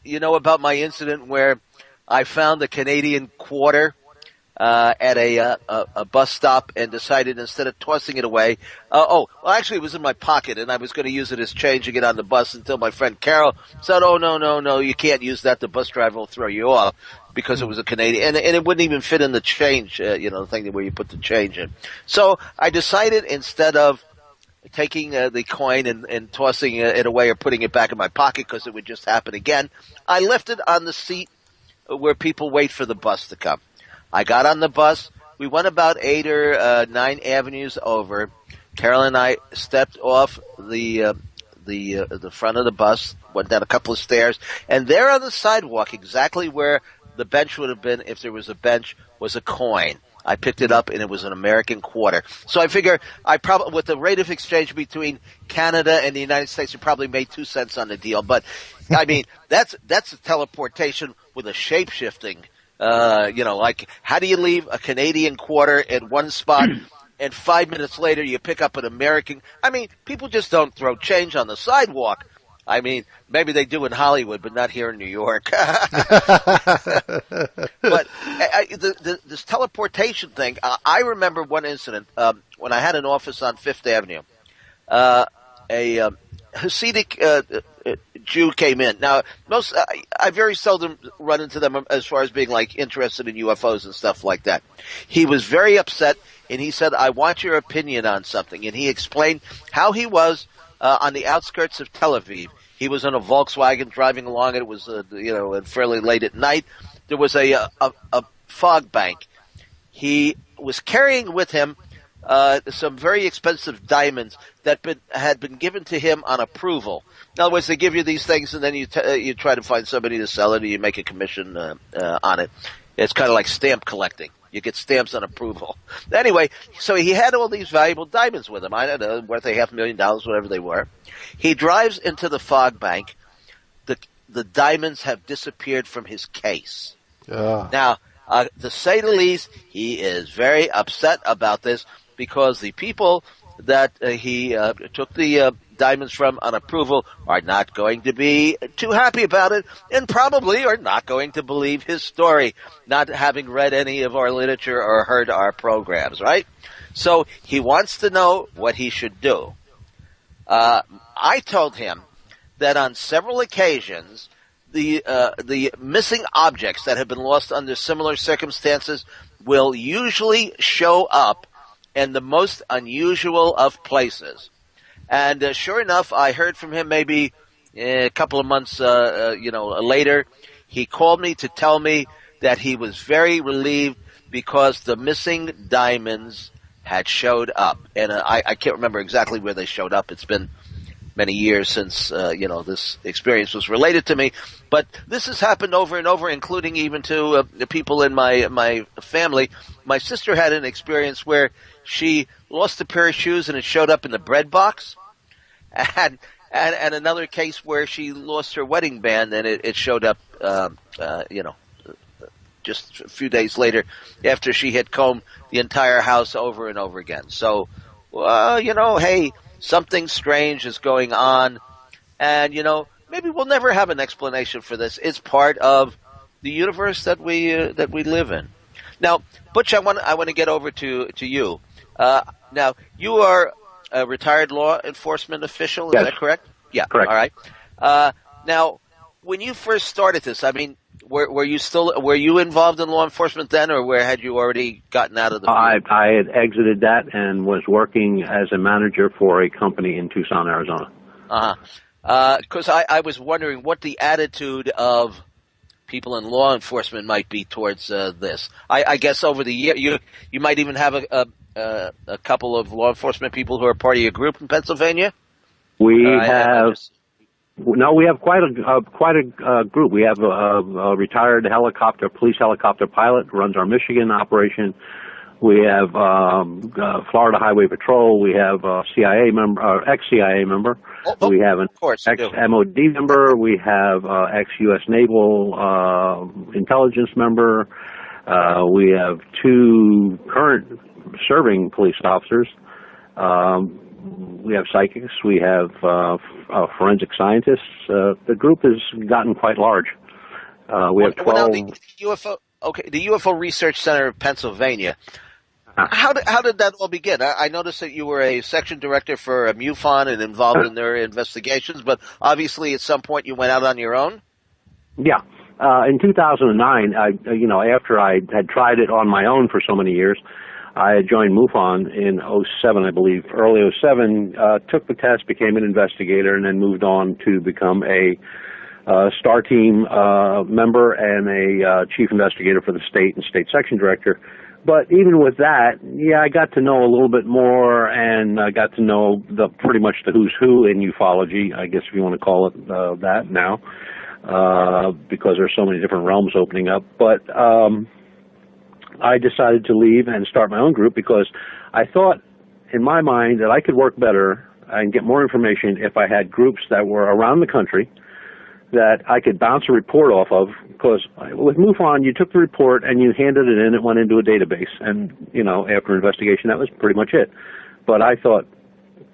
You know about my incident where I found a Canadian quarter at a bus stop and decided instead of tossing it away, actually it was in my pocket and I was going to use it as change to get on the bus until my friend Carol said, no, you can't use that. The bus driver will throw you off because it was a Canadian, and it wouldn't even fit in the change, the thing where you put the change in. So I decided instead of taking the coin and tossing it away or putting it back in my pocket because it would just happen again, I left it on the seat where people wait for the bus to come. I got on the bus. We went about 8 or 9 avenues over. Carol and I stepped off the front of the bus, went down a couple of stairs, and there on the sidewalk, exactly where the bench would have been if there was a bench, was a coin. I picked it up, and it was an American quarter. So I figure with the rate of exchange between Canada and the United States, we probably made 2 cents on the deal. But I mean, that's a teleportation with a shape-shifting Like how do you leave a Canadian quarter in one spot and 5 minutes later you pick up an American? I mean, people just don't throw change on the sidewalk. I mean, maybe they do in Hollywood, but not here in New York. But this teleportation thing, I remember one incident when I had an office on Fifth Avenue. A Hasidic Jew came in. Now, I very seldom run into them as far as being like interested in UFOs and stuff like that. He was very upset, and he said, "I want your opinion on something." And he explained how he was on the outskirts of Tel Aviv. He was in a Volkswagen driving along, and it was fairly late at night. There was a fog bank. He was carrying with him some very expensive diamonds that had been given to him on approval. In other words, they give you these things, and then you try to find somebody to sell it, and you make a commission on it. It's kind of like stamp collecting. You get stamps on approval. Anyway, so he had all these valuable diamonds with him. I don't know, worth $500,000, whatever they were. He drives into the fog bank. The diamonds have disappeared from his case. Now, to say the least, he is very upset about this because the people that he took the diamonds from on approval are not going to be too happy about it and probably are not going to believe his story, not having read any of our literature or heard our programs, right? So he wants to know what he should do. I told him that on several occasions, the missing objects that have been lost under similar circumstances will usually show up in the most unusual of places. And sure enough, I heard from him maybe a couple of months later. He called me to tell me that he was very relieved because the missing diamonds had showed up. And I can't remember exactly where they showed up. It's been many years since this experience was related to me. But this has happened over and over, including even to the people in my family. My sister had an experience where she lost a pair of shoes and it showed up in the bread box, and another case where she lost her wedding band and it showed up, just a few days later after she had combed the entire house over and over again. So, hey, something strange is going on, and maybe we'll never have an explanation for this. It's part of the universe that we live in. Now, Butch, I want to get over to you. Now, you are a retired law enforcement official, is Yes. that correct? Yeah. Correct. All right. Now, when you first started this, I mean, were you involved in law enforcement then, or had you already gotten out of the field? I had exited that and was working as a manager for a company in Tucson, Arizona. Because I was wondering what the attitude of people in law enforcement might be towards this. I guess over the year you might even have a couple of law enforcement people who are part of your group in Pennsylvania. We have quite a group. We have a retired police helicopter pilot who runs our Michigan operation. We have Florida Highway Patrol. We have a CIA member, ex-CIA member. We have an ex-MOD member. We have ex-U.S. Naval intelligence member. We have 2 current serving police officers. We have psychics. We have forensic scientists. The group has gotten quite large. We have 12. The UFO Research Center of Pennsylvania. How did that all begin? I noticed that you were a section director for MUFON and involved in their investigations, but obviously at some point you went out on your own? Yeah. In 2009, after I had tried it on my own for so many years, I had joined MUFON in 07, I believe, early 07, took the test, became an investigator, and then moved on to become a STAR team member and a chief investigator for the state and state section director. But even with that, I got to know a little bit more, and I got to know pretty much the who's who in ufology, I guess if you want to call it that now, because there's so many different realms opening up. But I decided to leave and start my own group because I thought in my mind that I could work better and get more information if I had groups that were around the country that I could bounce a report off of, because with MUFON, you took the report and you handed it in, it went into a database, and, after investigation, that was pretty much it. But I thought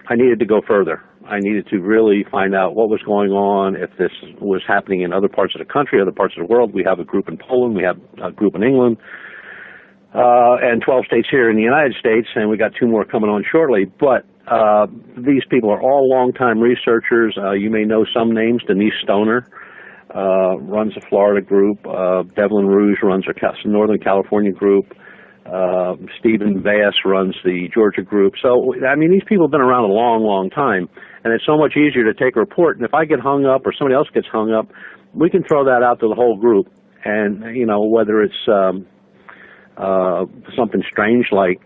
I needed to go further. I needed to really find out what was going on, if this was happening in other parts of the country, other parts of the world. We have a group in Poland, we have a group in England, and 12 states here in the United States, and we got 2 more coming on shortly. But these people are all longtime researchers. You may know some names. Denise Stoner runs a Florida group. Devlin Rouge runs a Northern California group. Stephen Bass runs the Georgia group. So, these people have been around a long, long time, and it's so much easier to take a report. And if I get hung up or somebody else gets hung up, we can throw that out to the whole group. And, whether it's something strange like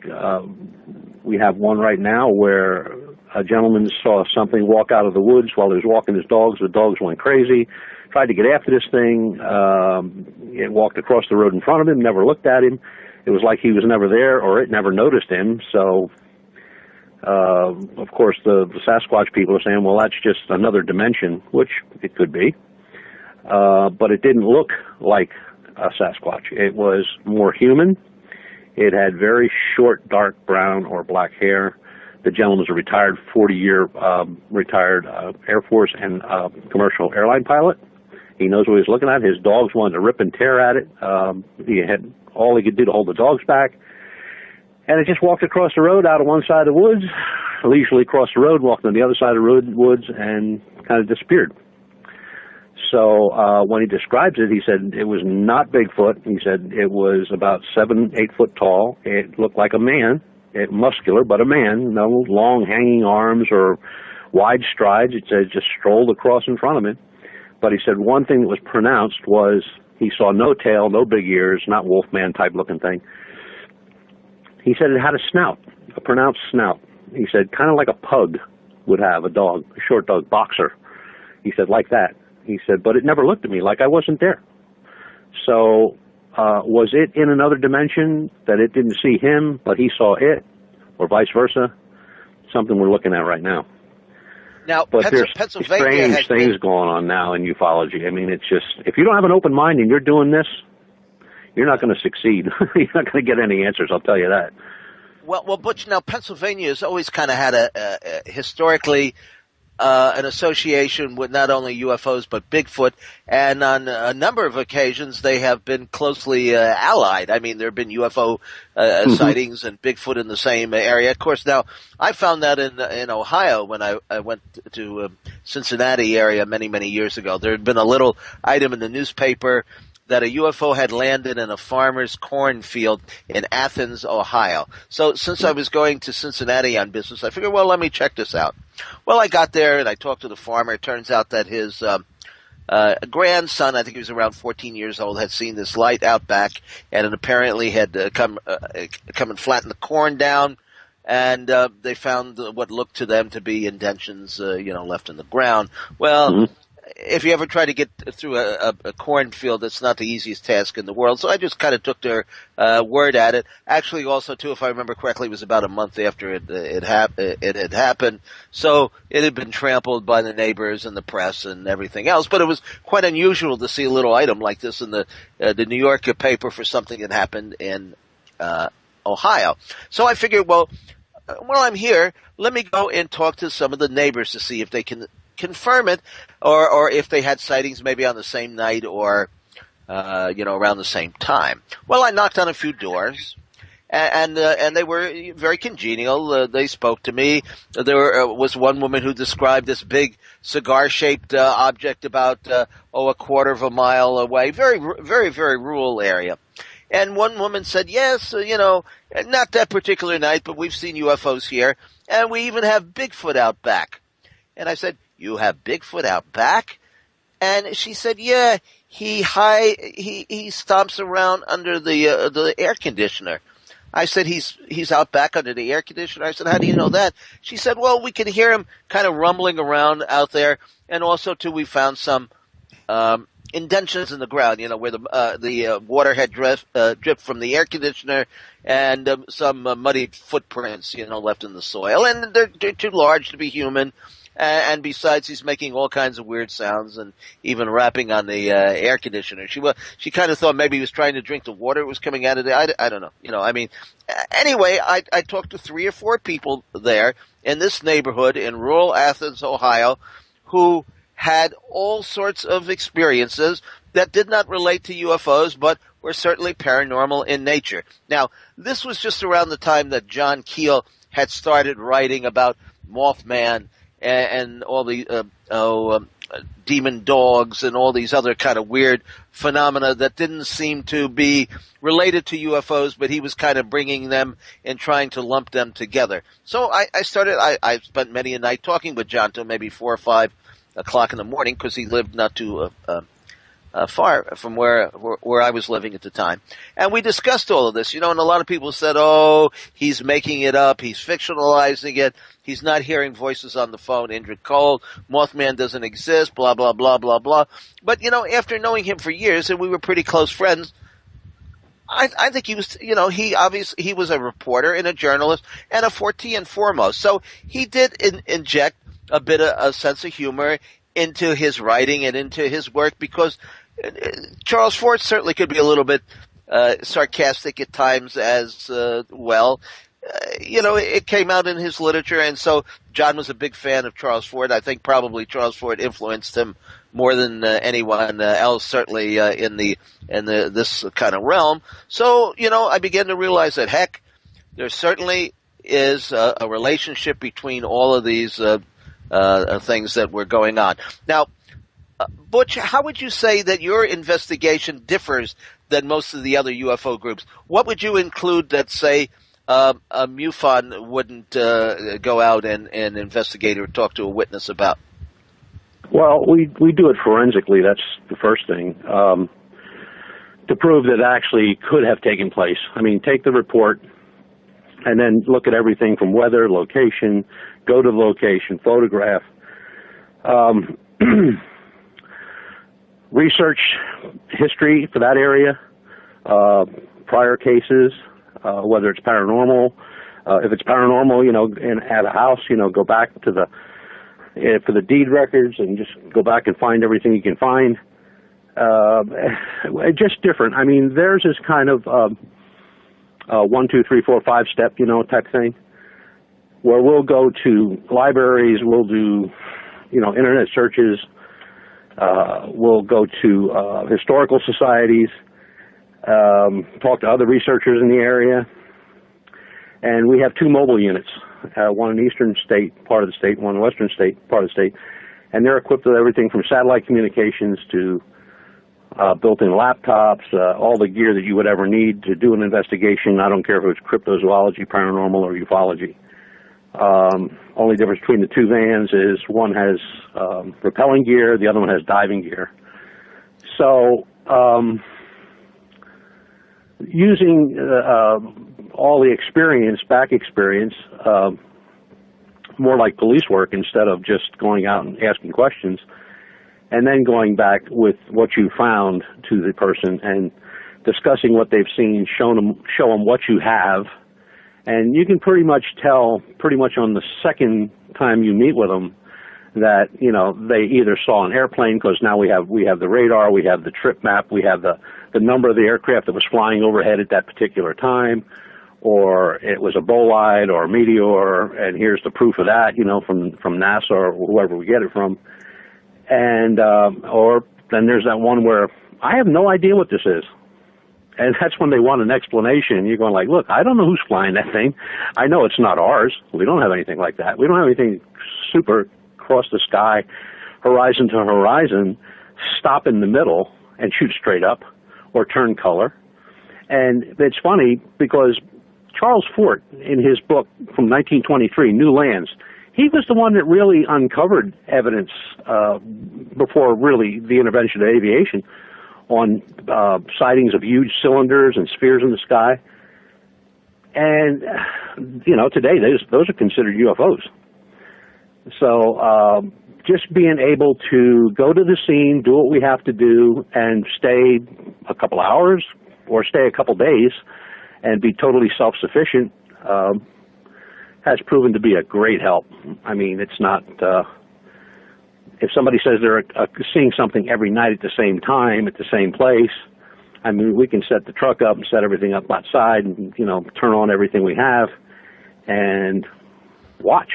we have one right now where a gentleman saw something walk out of the woods while he was walking his dogs. The dogs went crazy, tried to get after this thing. It walked across the road in front of him, never looked at him. It was like he was never there, or it never noticed him. So, of course, the Sasquatch people are saying, well, that's just another dimension, which it could be. But it didn't look like a Sasquatch. It was more human. It had very short, dark brown or black hair. The gentleman was a retired 40-year retired Air Force and commercial airline pilot. He knows what he was looking at. His dogs wanted to rip and tear at it. He had all he could do to hold the dogs back. And it just walked across the road out of one side of the woods, leisurely crossed the road, walked on the other side of the woods, and kind of disappeared. So when he describes it, he said it was not Bigfoot. He said it was about 7, 8 foot tall. It looked like a man, muscular, but a man, no long hanging arms or wide strides. It said just strolled across in front of him. But he said one thing that was pronounced was he saw no tail, no big ears, not Wolfman type looking thing. He said it had a snout, a pronounced snout. He said kind of like a pug would have, a dog, a short dog, boxer. He said like that. He said, but it never looked at me like I wasn't there. So was it in another dimension that it didn't see him, but he saw it, or vice versa? Something we're looking at right now. Now, but there's Pennsylvania strange things going on now in ufology. It's just, if you don't have an open mind and you're doing this, you're not going to succeed. You're not going to get any answers, I'll tell you that. Well, Butch, now Pennsylvania has always kind of had a historically an association with not only UFOs but Bigfoot, and on a number of occasions they have been closely allied. There have been UFO sightings and Bigfoot in the same area. Of course, now I found that in Ohio when I went to Cincinnati area many years ago. There had been a little item in the newspaper that a UFO had landed in a farmer's cornfield in Athens, Ohio. So since I was going to Cincinnati on business, I figured, well, let me check this out. Well, I got there and I talked to the farmer. It turns out that his grandson, I think he was around 14 years old, had seen this light out back, and it apparently had come and flattened the corn down. And they found what looked to them to be indentions, left in the ground. Well, if you ever try to get through a cornfield, it's not the easiest task in the world. So I just kind of took their word at it. Actually, also, too, if I remember correctly, it was about a month after it had happened. So it had been trampled by the neighbors and the press and everything else. But it was quite unusual to see a little item like this in the New York paper for something that happened in Ohio. So I figured, well, while I'm here, let me go and talk to some of the neighbors to see if they can confirm it, or if they had sightings maybe on the same night or, around the same time. Well, I knocked on a few doors, and they were very congenial. They spoke to me. There was one woman who described this big cigar-shaped object about, a quarter of a mile away. Very, very, very rural area. And one woman said, yes, not that particular night, but we've seen UFOs here, and we even have Bigfoot out back. And I said, you have Bigfoot out back? And she said, yeah, he stomps around under the air conditioner. I said, he's out back under the air conditioner. I said, how do you know that? She said, well, we can hear him kind of rumbling around out there. And also, too, we found some indentions in the ground, where the water had dripped from the air conditioner, and some muddy footprints, left in the soil. And they're too large to be human. And besides, he's making all kinds of weird sounds and even rapping on the air conditioner. She kind of thought maybe he was trying to drink the water that was coming out of there. I don't know. Anyway, I talked to 3 or 4 people there in this neighborhood in rural Athens, Ohio, who had all sorts of experiences that did not relate to UFOs, but were certainly paranormal in nature. Now, this was just around the time that John Keel had started writing about Mothman and all the demon dogs and all these other kind of weird phenomena that didn't seem to be related to UFOs, but he was kind of bringing them and trying to lump them together. So I spent many a night talking with John till maybe 4 or 5 o'clock in the morning, because he lived not too far from where I was living at the time. And we discussed all of this, and a lot of people said, oh, he's making it up, he's fictionalizing it, he's not hearing voices on the phone, Indrid Cold, Mothman doesn't exist, blah, blah, blah, blah, blah. But, after knowing him for years, and we were pretty close friends, I think he was, he was a reporter and a journalist and a first and foremost. So he did inject a bit of a sense of humor into his writing and into his work, because Charles Fort certainly could be a little bit sarcastic at times as well. It came out in his literature, and so John was a big fan of Charles Fort. I think probably Charles Fort influenced him more than anyone else, certainly in this kind of realm. So, I began to realize that, heck, there certainly is a relationship between all of these things that were going on. Now, Butch, how would you say that your investigation differs than most of the other UFO groups? What would you include that, say, a MUFON wouldn't go out and investigate or talk to a witness about? Well, we do it forensically. That's the first thing, to prove that it actually could have taken place. I mean, take the report and then look at everything from weather, location, go to the location, photograph, research history for that area, prior cases, whether it's paranormal. If it's paranormal, at a house, go back to for the deed records and just go back and find everything you can find. Just different. I mean, theirs is kind of 1, 2, 3, 4, 5 step, type thing, where we'll go to libraries, we'll do, internet searches, we'll go to historical societies, talk to other researchers in the area, and we have 2 mobile units, one in the eastern state part of the state, one in the western state part of the state, and they're equipped with everything from satellite communications to built-in laptops, all the gear that you would ever need to do an investigation. I don't care if it's cryptozoology, paranormal, or ufology. Only difference between the 2 vans is one has rappelling gear, the other one has diving gear. So using all the back experience, more like police work instead of just going out and asking questions, and then going back with what you found to the person and discussing what they've seen, show them what you have, and you can pretty much tell on the second time you meet with them that they either saw an airplane, because now we have the radar, we have the trip map, we have the number of the aircraft that was flying overhead at that particular time, or it was a bolide or a meteor, and here's the proof of that, from NASA or whoever we get it from. And or then there's that one where I have no idea what this is, and that's when they want an explanation. You're going like, look, I don't know who's flying that thing. I know it's not ours. We don't have anything like that. We don't have anything super across the sky, horizon to horizon, stop in the middle and shoot straight up or turn color. And it's funny because Charles Fort, in his book from 1923, New Lands, he was the one that really uncovered evidence before really the intervention of aviation on sightings of huge cylinders and spheres in the sky. And, today those are considered UFOs. So just being able to go to the scene, do what we have to do, and stay a couple hours or stay a couple days and be totally self-sufficient has proven to be a great help. I mean, it's not if somebody says they're seeing something every night at the same time, at the same place, I mean, we can set the truck up and set everything up outside and, turn on everything we have and watch.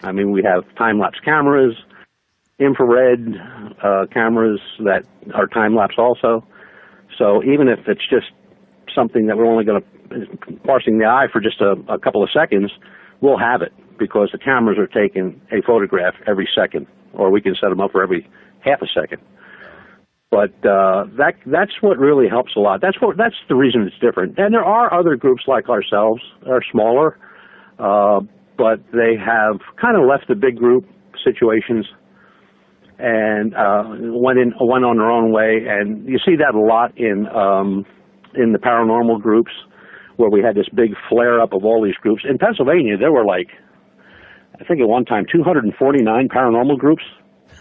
I mean, we have time-lapse cameras, infrared cameras that are time-lapse also. So even if it's just something that we're only going to, parsing the eye for just a couple of seconds, we'll have it because the cameras are taking a photograph every second, or we can set them up for every half a second. But that's what really helps a lot. That's the reason it's different. And there are other groups like ourselves that are smaller, but they have kind of left the big group situations and went on their own way. And you see that a lot in the paranormal groups, where we had this big flare-up of all these groups. In Pennsylvania, there were I think at one time, 249 paranormal groups.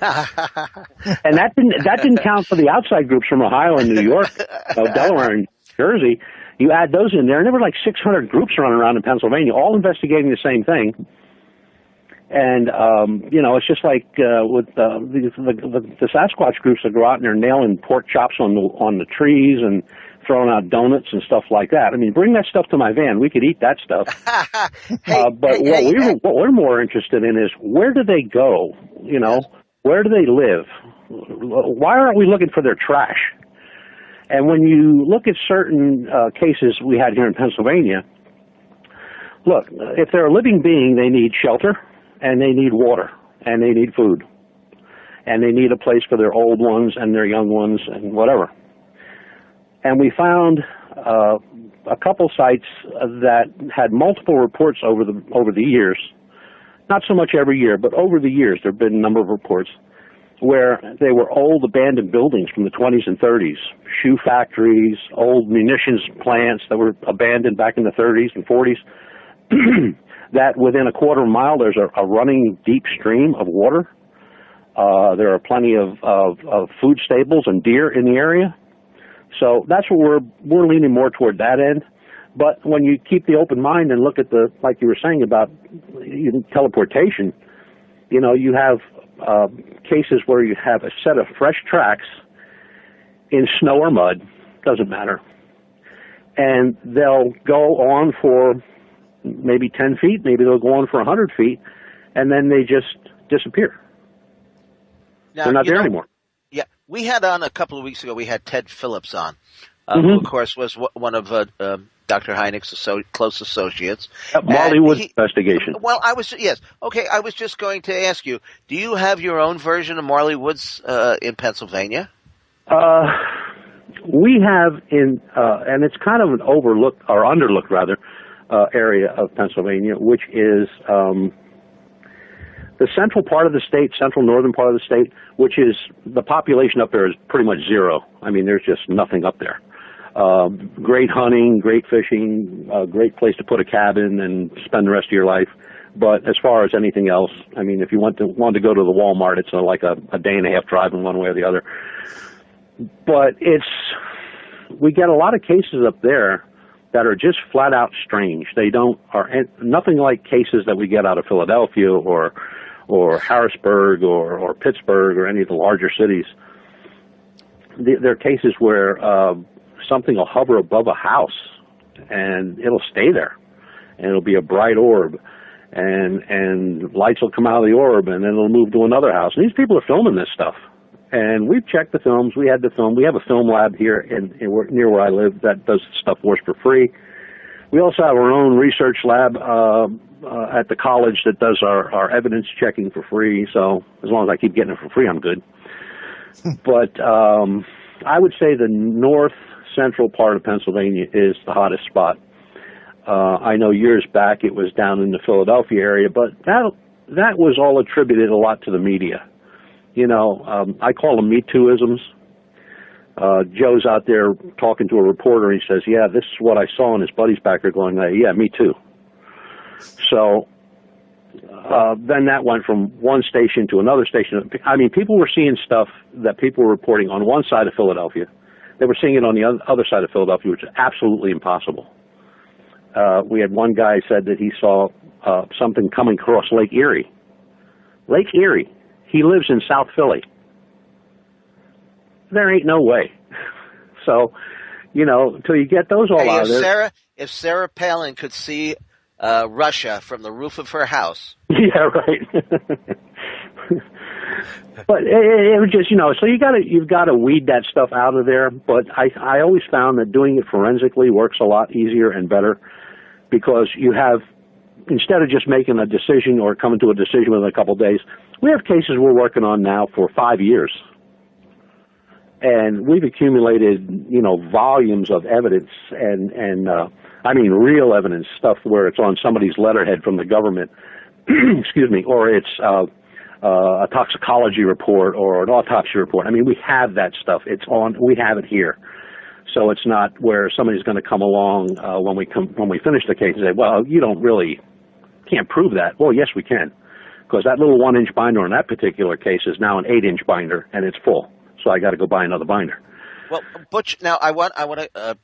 And that didn't count for the outside groups from Ohio and New York, Delaware and Jersey. You add those in there, and there were 600 groups running around in Pennsylvania, all investigating the same thing. And it's just like with the Sasquatch groups that go out and they're nailing pork chops on the trees and throwing out donuts and stuff like that. I mean, bring that stuff to my van. We could eat that stuff. What we're more interested in is, where do they go? Where do they live? Why aren't we looking for their trash? And when you look at certain cases we had here in Pennsylvania, look, if they're a living being, they need shelter, and they need water, and they need food, and they need a place for their old ones and their young ones and whatever. And we found a couple sites that had multiple reports over the years. Not so much every year, but over the years there have been a number of reports where they were old abandoned buildings from the 20s and 30s, shoe factories, old munitions plants that were abandoned back in the 30s and 40s, that within a quarter mile there's a running deep stream of water. There are plenty of food stables and deer in the area. So that's what we're leaning more toward that end. But when you keep the open mind and look at like you were saying about teleportation, you have cases where you have a set of fresh tracks in snow or mud, doesn't matter, and they'll go on for maybe 10 feet, maybe they'll go on for 100 feet, and then they just disappear. Now, they're not there anymore. Yeah, we had on a couple of weeks ago, we had Ted Phillips on, who, of course, was one of Dr. Hynek's close associates. Marley Wood's investigation. Well, I was just going to ask you, do you have your own version of Marley Woods in Pennsylvania? We have and it's kind of an overlooked, or underlooked rather, area of Pennsylvania, which is the central part of the state, central northern part of the state, which is, the population up there is pretty much zero. I mean, there's just nothing up there. Great hunting, great fishing, great place to put a cabin and spend the rest of your life. But as far as anything else, I mean, if you wanted to go to the Walmart, it's like a day and a half driving one way or the other. But we get a lot of cases up there that are just flat out strange. Are nothing like cases that we get out of Philadelphia or Harrisburg or Pittsburgh or any of the larger cities. There are cases where something will hover above a house and it'll stay there, and it'll be a bright orb, and lights will come out of the orb, and then it'll move to another house. And these people are filming this stuff, and we've checked the films. We had the film. We have a film lab here near where I live that does stuff for us for free. We also have our own research lab at the college that does our evidence checking for free. So as long as I keep getting it for free, I'm good. But I would say the north central part of Pennsylvania is the hottest spot. I know years back it was down in the Philadelphia area, but that was all attributed a lot to the media. I call them Me Too-isms. Joe's out there talking to a reporter, and he says, yeah, this is what I saw, and his buddy's back there going, yeah, me too. So then that went from one station to another station. I mean, people were seeing stuff that people were reporting on one side of Philadelphia. They were seeing it on the other side of Philadelphia, which is absolutely impossible. We had one guy said that he saw something coming across Lake Erie. Lake Erie. He lives in South Philly. There ain't no way. So, until you get those all out of there. If Sarah Palin could see Russia from the roof of her house. Yeah, right. But it was just, so you've got to weed that stuff out of there. But I always found that doing it forensically works a lot easier and better, because you have, instead of just making a decision or coming to a decision within a couple of days, we have cases we're working on now for 5 years. And we've accumulated, volumes of evidence and I mean real evidence, stuff where it's on somebody's letterhead from the government, excuse me, or it's a toxicology report or an autopsy report. I mean, we have that stuff. We have it here. So it's not where somebody's going to come along when we finish the case and say, well, you can't prove that. Well, yes, we can, because that little 1-inch binder on that particular case is now an 8-inch binder, and it's full. So I got to go buy another binder. Well, Butch, now I want to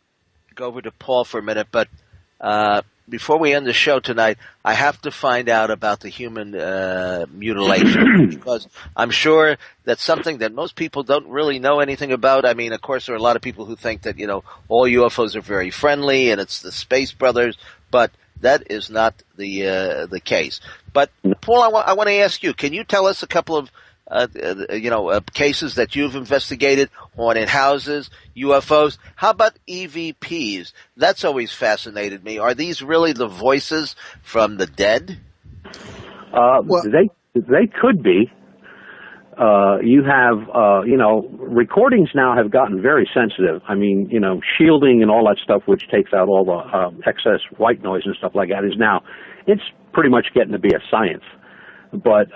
go over to Paul for a minute, but before we end the show tonight, I have to find out about the human mutilation, because I'm sure that's something that most people don't really know anything about. I mean, of course, there are a lot of people who think that, all UFOs are very friendly and it's the Space Brothers, but that is not the case. But, Paul, I want to ask you, can you tell us a couple of cases that you've investigated, haunted houses, UFOs? How about EVPs? That's always fascinated me. Are these really the voices from the dead? They could be. You have, recordings now have gotten very sensitive. I mean, shielding and all that stuff, which takes out all the excess white noise and stuff like that, it's pretty much getting to be a science. But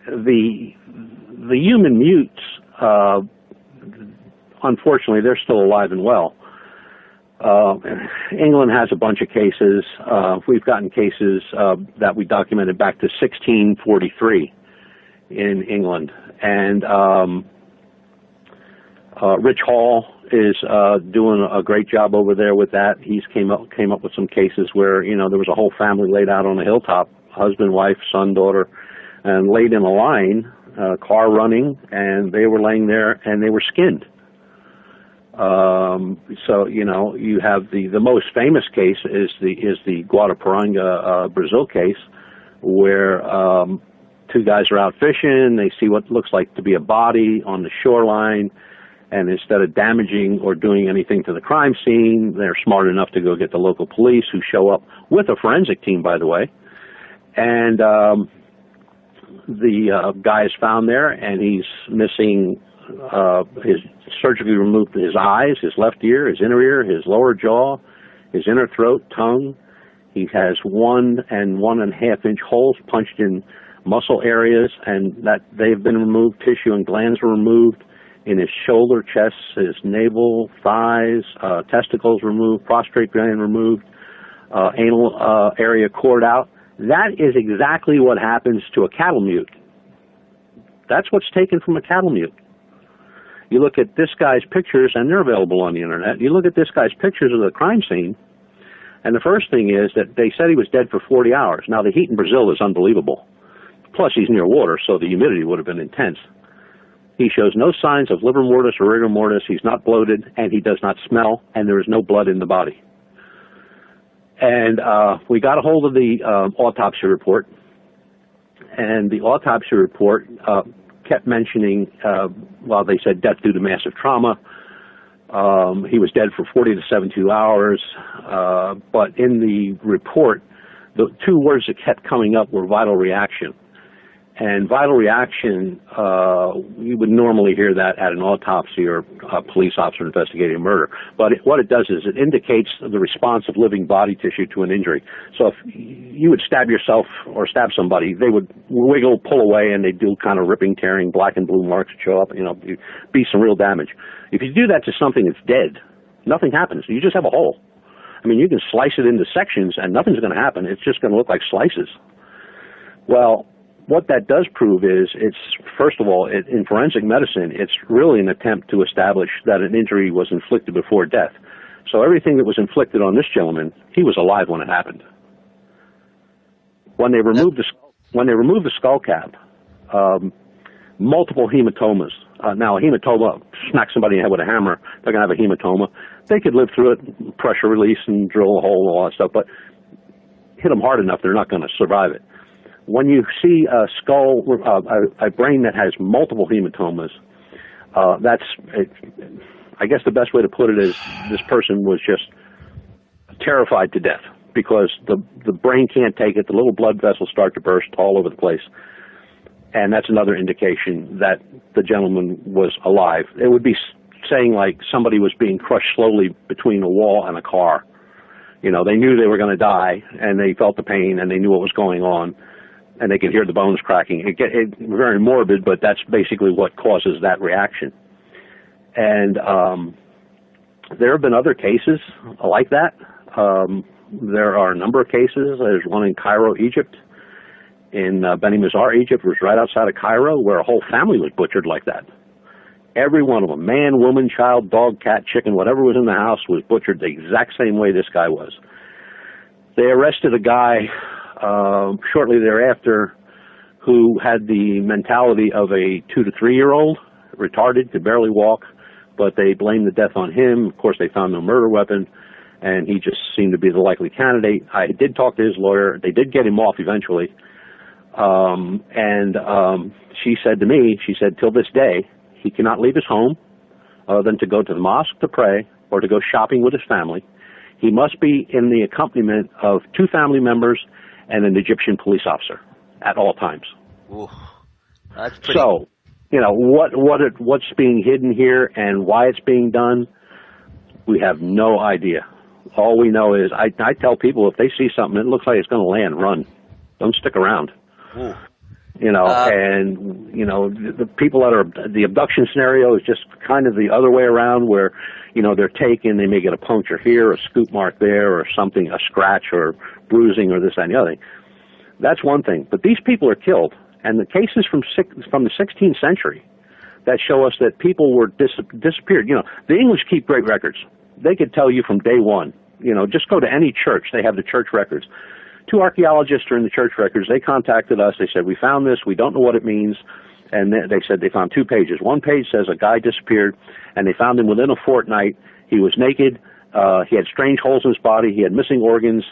the human mutes, unfortunately, they're still alive and well. England has a bunch of cases. We've gotten cases that we documented back to 1643 in England, and Rich Hall is doing a great job over there with that. He's came up with some cases where there was a whole family laid out on a hilltop, husband, wife, son, daughter, and laid in a line, car running, and they were laying there and they were skinned. So you have the most famous case is the Guadaparanga, Brazil case, where two guys are out fishing. They see what looks like to be a body on the shoreline, and instead of damaging or doing anything to the crime scene, they're smart enough to go get the local police, who show up with a forensic team, by the way, and the guy is found there, and he's missing his surgically removed his eyes, his left ear, his inner ear, his lower jaw, his inner throat, tongue. He has 1 and 1.5 inch holes punched in muscle areas, and that they've been removed. Tissue and glands were removed in his shoulder, chest, his navel, thighs, testicles removed, prostate gland removed, anal area cored out. That is exactly what happens to a cattle mute. That's what's taken from a cattle mute. You look at this guy's pictures, and they're available on the internet. You look at this guy's pictures of the crime scene, and the first thing is that they said he was dead for 40 hours. Now, the heat in Brazil is unbelievable. Plus, he's near water, so the humidity would have been intense. He shows no signs of livor mortis or rigor mortis. He's not bloated, and he does not smell, and there is no blood in the body. And we got a hold of the autopsy report, and the autopsy report kept mentioning, they said death due to massive trauma. He was dead for 40 to 72 hours, but in the report, the two words that kept coming up were vital reaction. And vital reaction, you would normally hear that at an autopsy or a police officer investigating a murder. But what it does is it indicates the response of living body tissue to an injury. So if you would stab yourself or stab somebody, they would wiggle, pull away, and they do kind of ripping, tearing, black and blue marks would show up, be some real damage. If you do that to something that's dead, nothing happens. You just have a hole. I mean, you can slice it into sections and nothing's going to happen. It's just going to look like slices. Well, what that does prove is first of all, in forensic medicine, it's really an attempt to establish that an injury was inflicted before death. So everything that was inflicted on this gentleman, he was alive when it happened. When they removed the skull cap, multiple hematomas. Now, a hematoma, smack somebody in the head with a hammer, they're going to have a hematoma. They could live through it, pressure release and drill a hole and all that stuff, but hit them hard enough, they're not going to survive it. When you see a skull, a brain that has multiple hematomas, I guess the best way to put it is this person was just terrified to death because the brain can't take it. The little blood vessels start to burst all over the place. And that's another indication that the gentleman was alive. It would be saying like somebody was being crushed slowly between a wall and a car. You know, they knew they were going to die, and they felt the pain, and they knew what was going on, and they could hear the bones cracking. It's very morbid, but that's basically what causes that reaction. And there have been other cases like that. There are a number of cases. There's one in Cairo, Egypt. In Beni Mazar, Egypt, was right outside of Cairo, where a whole family was butchered like that. Every one of them, man, woman, child, dog, cat, chicken, whatever was in the house was butchered the exact same way this guy was. They arrested a guy shortly thereafter who had the mentality of a 2 to 3 year old, retarded, could barely walk, but they blamed the death on him. Of course, they found no murder weapon, and he just seemed to be the likely candidate. I did talk to his lawyer. They did get him off eventually. She said to me, she said, till this day, he cannot leave his home other than to go to the mosque to pray or to go shopping with his family. He must be in the accompaniment of 2 family members and an Egyptian police officer at all times. Ooh, that's pretty... So, you know, what's being hidden here and why it's being done, we have no idea. All we know is I tell people if they see something that looks like it's going to land, run. Don't stick around. Ooh. You know, and, you know, the people that are, the abduction scenario is just kind of the other way around where, you know, they're taken, they may get a puncture here, a scoop mark there, or something, a scratch or bruising or this, that, and the other thing. That's one thing. But these people are killed. And the cases from the 16th century that show us that people were disappeared. You know, the English keep great records. They could tell you from day one. You know, just go to any church. They have the church records. 2 archaeologists are in the church records. They contacted us. They said, we found this. We don't know what it means. And they said they found 2 pages. One page says a guy disappeared, and they found him within a fortnight. He was naked. He had strange holes in his body. He had missing organs,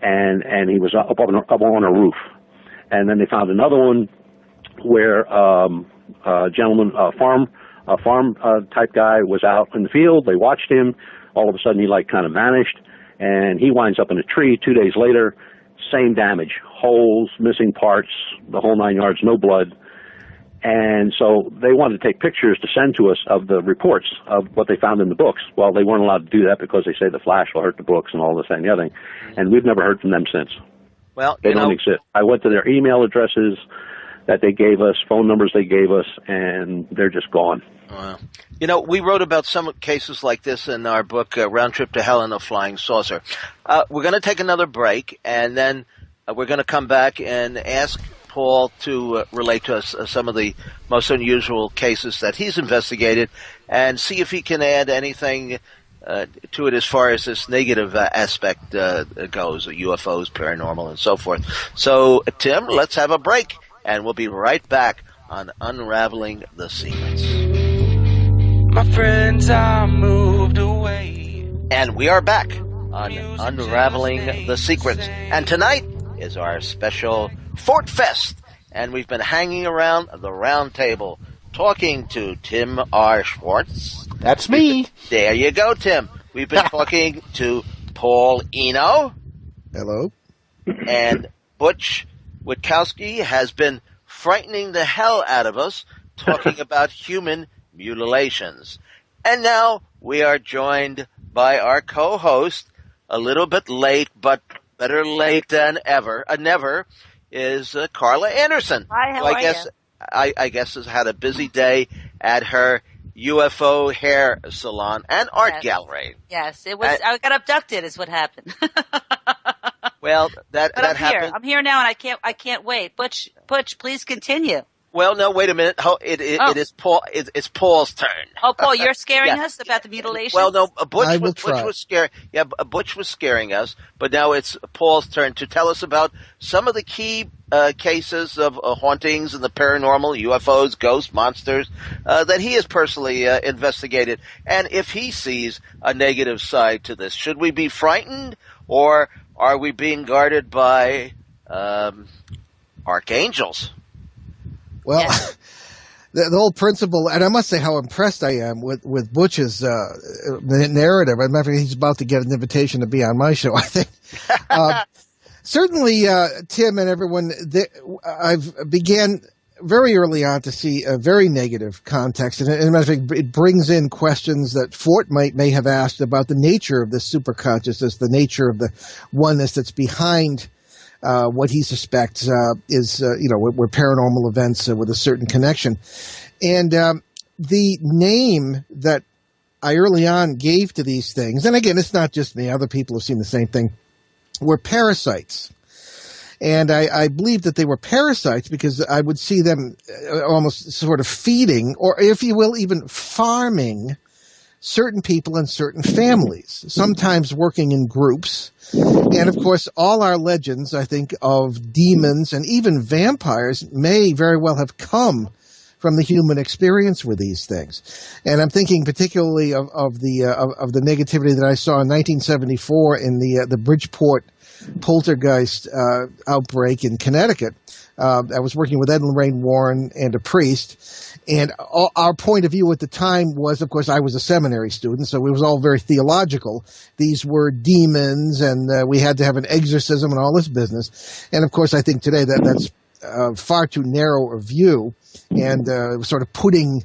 and he was up on a roof. And then they found another one where a gentleman, a farm type guy was out in the field. They watched him. All of a sudden, he kind of vanished, and he winds up in a tree 2 days later. Same damage, holes, missing parts, the whole 9 yards, no blood. And so they wanted to take pictures to send to us of the reports of what they found in the books. Well, they weren't allowed to do that because they say the flash will hurt the books and all this and the other thing. And we've never heard from them since. Well, they don't exist. I went to their email addresses that they gave us, phone numbers they gave us, and they're just gone. Wow. You know, we wrote about some cases like this in our book, Round Trip to Hell and a Flying Saucer. We're going to take another break, and then we're going to come back and ask Paul to relate to us some of the most unusual cases that he's investigated and see if he can add anything to it as far as this negative aspect goes, UFOs, paranormal, and so forth. So, Tim, let's have a break, and we'll be right back on Unraveling the Secrets. My friends are moved away. And we are back on Unraveling the Secrets. And tonight is our special Fort Fest. And we've been hanging around the round table talking to Tim R. Swartz. That's me. There you go, Tim. We've been talking to Paul Eno. Hello. And Butch Witkowski has been frightening the hell out of us talking about human mutilations. And now we are joined by our co-host, a little bit late, but better late than ever, never, is Carla Anderson. Hi, how are you? I guess has had a busy day at her UFO hair salon and art gallery. Yes, it was. I got abducted, is what happened. Well, that I'm happened. Here. I'm here now, and I can't wait. Butch, please continue. Well, no, wait a minute. It is Paul. It's Paul's turn. Oh, Paul, you're scaring us about the mutilation? Well, no, I Butch was scaring. Yeah, Butch was scaring us, but now it's Paul's turn to tell us about some of the key cases of hauntings and the paranormal, UFOs, ghosts, monsters that he has personally investigated, and if he sees a negative side to this. Should we be frightened, or are we being guarded by archangels? Well, the whole principle, and I must say how impressed I am with Butch's narrative. I remember he's about to get an invitation to be on my show, I think. Certainly, Tim and everyone, I've began very early on to see a very negative context, and as a matter of fact, it brings in questions that Fort may have asked about the nature of the superconsciousness, the nature of the oneness that's behind what he suspects is, were paranormal events with a certain connection. And the name that I early on gave to these things, and again, it's not just me, other people have seen the same thing, were parasites. And I believe that they were parasites because I would see them almost sort of feeding, or if you will, even farming certain people and certain families, sometimes working in groups. And, of course, all our legends, I think, of demons and even vampires may very well have come from the human experience with these things. And I'm thinking particularly of the negativity that I saw in 1974 in the Bridgeport poltergeist outbreak in Connecticut. I was working with Ed and Lorraine Warren and a priest. And our point of view at the time was, of course, I was a seminary student, so it was all very theological. These were demons, and we had to have an exorcism and all this business. And, of course, I think today that's far too narrow a view, and sort of putting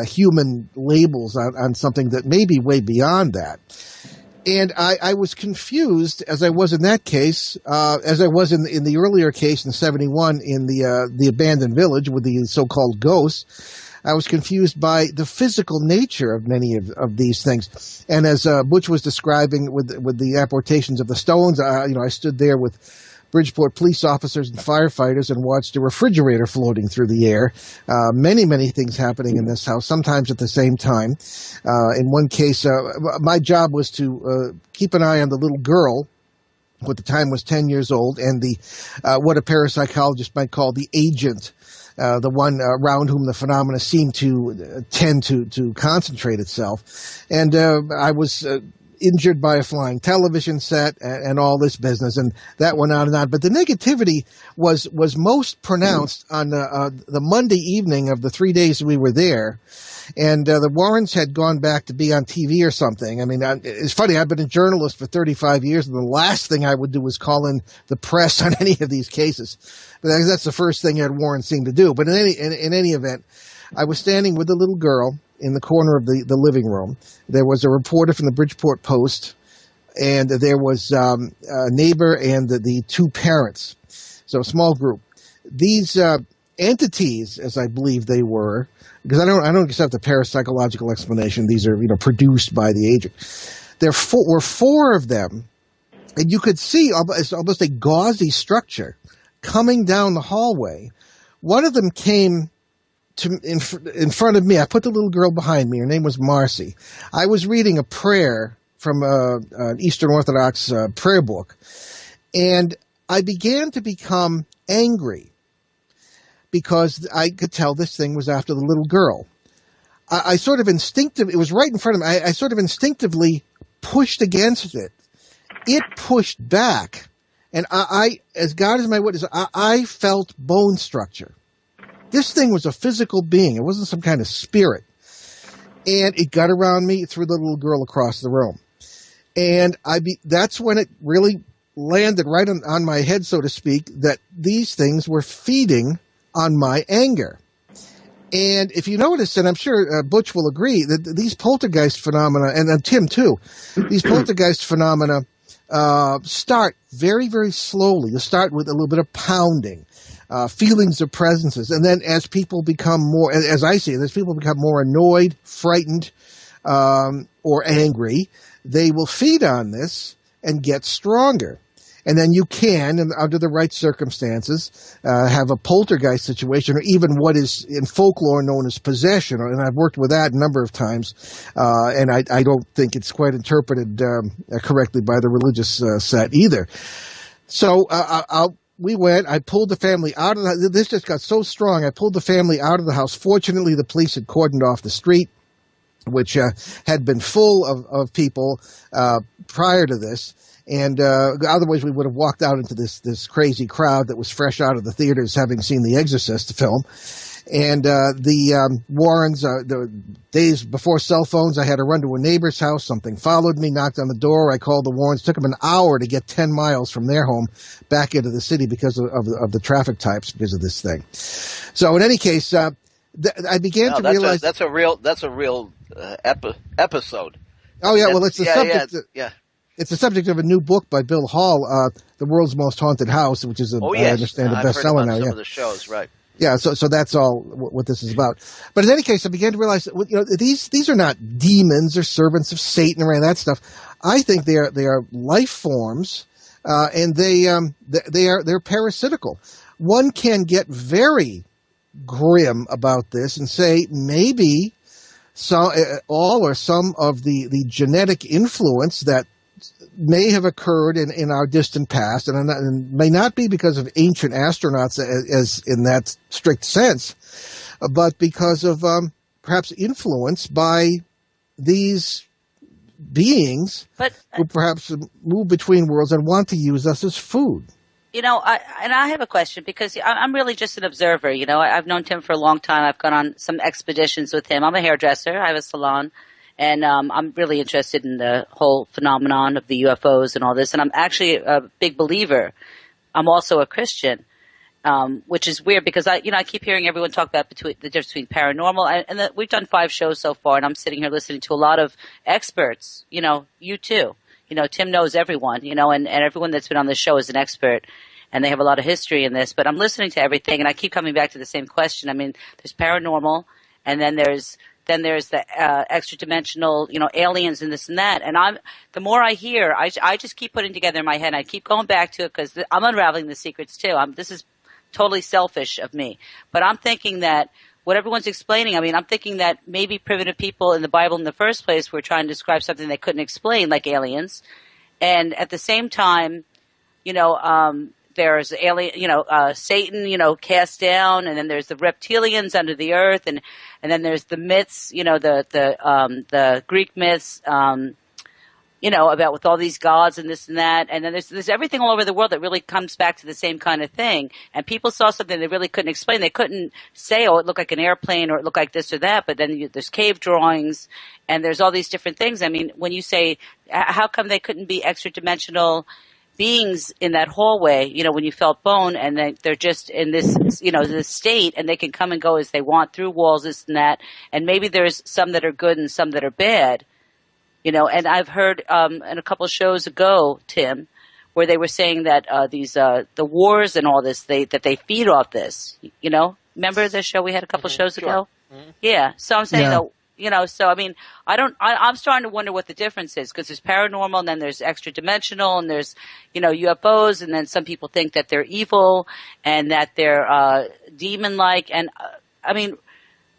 human labels on something that may be way beyond that. And I was confused, as I was in that case, as I was in the earlier case in 71 in the abandoned village with the so-called ghosts. I was confused by the physical nature of many of these things. And as Butch was describing with the apportations of the stones, I stood there with Bridgeport police officers and firefighters and watched a refrigerator floating through the air. Many, many things happening in this house, sometimes at the same time. In one case, my job was to keep an eye on the little girl, who at the time was 10 years old, and the what a parapsychologist might call the agent, the one around whom the phenomena seemed to tend to concentrate itself. And I was injured by a flying television set and all this business, and that went on and on. But the negativity was most pronounced on the Monday evening of the 3 days we were there. And the Warrens had gone back to be on TV or something. I mean, it's funny, I've been a journalist for 35 years, and the last thing I would do was call in the press on any of these cases. But that's the first thing Ed Warren seemed to do. But in any event, I was standing with a little girl in the corner of the living room. There was a reporter from the Bridgeport Post, and there was a neighbor and the two parents. So a small group. These entities, as I believe they were, because I don't accept the parapsychological explanation. These are produced by the agent. There were four of them, and you could see almost a gauzy structure coming down the hallway. One of them came in front of me. I put the little girl behind me. Her name was Marcy. I was reading a prayer from an Eastern Orthodox prayer book, and I began to become angry because I could tell this thing was after the little girl. I sort of it was right in front of me. I sort of instinctively pushed against it. It pushed back, and I as God is my witness, I felt bone structure. This thing was a physical being. It wasn't some kind of spirit. And it got around me, threw the little girl across the room. And that's when it really landed right on my head, so to speak, that these things were feeding on my anger. And if you notice, and I'm sure Butch will agree, that these poltergeist phenomena, and Tim too, these poltergeist phenomena start very, very slowly. You start with a little bit of pounding. Feelings of presences. And then as people become more, as I see it, as people become more annoyed, frightened, or angry, they will feed on this and get stronger. And then you can, and under the right circumstances, have a poltergeist situation, or even what is in folklore known as possession. And I've worked with that a number of times, and I don't think it's quite interpreted correctly by the religious set either. So we went. I pulled the family out of the. This just got so strong. I pulled the family out of the house. Fortunately, the police had cordoned off the street, which had been full of people prior to this. And otherwise, we would have walked out into this crazy crowd that was fresh out of the theaters, having seen The Exorcist film. And the Warrens, the days before cell phones, I had to run to a neighbor's house. Something followed me, knocked on the door. I called the Warrens. Took them an hour to get 10 miles from their home back into the city because of the traffic types because of this thing. So in any case, I began to realize that's a real episode. Oh yeah, well it's the subject. Yeah. It's the subject of a new book by Bill Hall, The World's Most Haunted House, which is, I understand, a bestseller now. Some of the shows, right? Yeah, so that's all what this is about. But in any case, I began to realize that these are not demons or servants of Satan or any of that stuff. I think they are life forms, and they're parasitical. One can get very grim about this and say maybe all or some of the genetic influence that may have occurred in our distant past, and may not be because of ancient astronauts as in that strict sense, but because of perhaps influence by these beings who perhaps move between worlds and want to use us as food. I have a question because I'm really just an observer. I've known Tim for a long time. I've gone on some expeditions with him. I'm a hairdresser. I have a salon. And I'm really interested in the whole phenomenon of the UFOs and all this. And I'm actually a big believer. I'm also a Christian, which is weird because I keep hearing everyone talk about the difference between paranormal. And we've done 5 shows so far, and I'm sitting here listening to a lot of experts. You too. Tim knows everyone, and everyone that's been on this show is an expert. And they have a lot of history in this. But I'm listening to everything, and I keep coming back to the same question. I mean, there's paranormal, and then there's the extra-dimensional, aliens and this and that. And the more I hear, I just keep putting together in my head. And I keep going back to it because I'm unraveling the secrets too. This is totally selfish of me. But I'm thinking that what everyone's explaining, I'm thinking that maybe primitive people in the Bible in the first place were trying to describe something they couldn't explain, like aliens. And at the same time, there's Satan, cast down, and then there's the reptilians under the earth, and then there's the myths, the Greek myths, about with all these gods and this and that, and then there's everything all over the world that really comes back to the same kind of thing. And people saw something they really couldn't explain. They couldn't say, oh, it looked like an airplane or it looked like this or that. But then there's cave drawings, and there's all these different things. When you say, how come they couldn't be extra-dimensional beings in that hallway, when you felt bone, and they're just in this, this state, and they can come and go as they want through walls, this and that, and maybe there's some that are good and some that are bad, and I've heard in a couple of shows ago, Tim, where they were saying that the wars and all this, that they feed off this, remember the show we had a couple of shows ago? Mm-hmm. Yeah, so I'm saying though. I'm starting to wonder what the difference is, because there's paranormal and then there's extra-dimensional and there's, UFOs, and then some people think that they're evil and that they're demon-like. And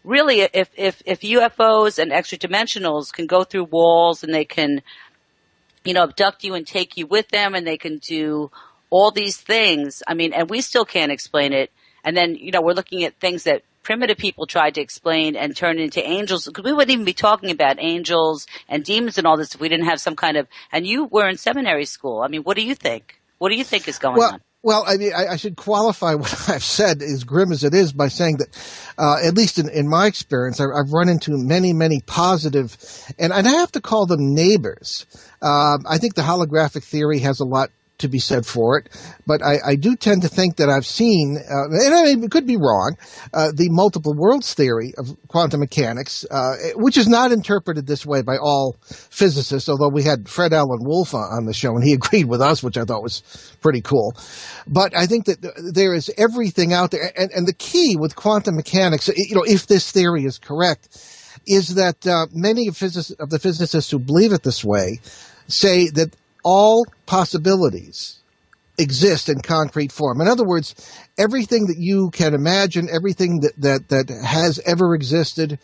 really, if UFOs and extra-dimensionals can go through walls and they can, abduct you and take you with them, and they can do all these things, and we still can't explain it. And then, we're looking at things that primitive people tried to explain and turn into angels, because we wouldn't even be talking about angels and demons and all this if we didn't have some kind of, and you were in seminary school. What do you think? What do you think is going on? Well, I should qualify what I've said, as grim as it is, by saying that, at least in my experience, I've run into many, many positive, and I have to call them neighbors. I think the holographic theory has a lot to be said for it, but I do tend to think that I've seen, and it could be wrong, the multiple worlds theory of quantum mechanics, which is not interpreted this way by all physicists, although we had Fred Allen Wolf on the show, and he agreed with us, which I thought was pretty cool. But I think that there is everything out there, and the key with quantum mechanics, if this theory is correct, is that many of the physicists who believe it this way say that all possibilities exist in concrete form. In other words, everything that you can imagine, everything that has ever existed,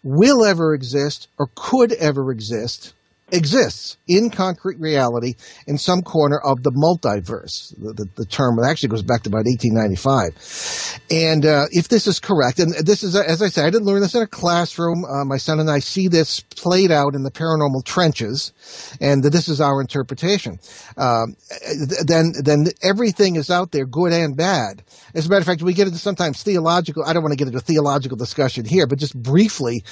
will ever exist, or could ever exist, exists in concrete reality in some corner of the multiverse. The term actually goes back to about 1895. And if this is correct, and this is, as I said, I didn't learn this in a classroom. My son and I see this played out in the paranormal trenches, and this is our interpretation. Then everything is out there, good and bad. As a matter of fact, we get into sometimes theological, I don't want to get into a theological discussion here, but just briefly,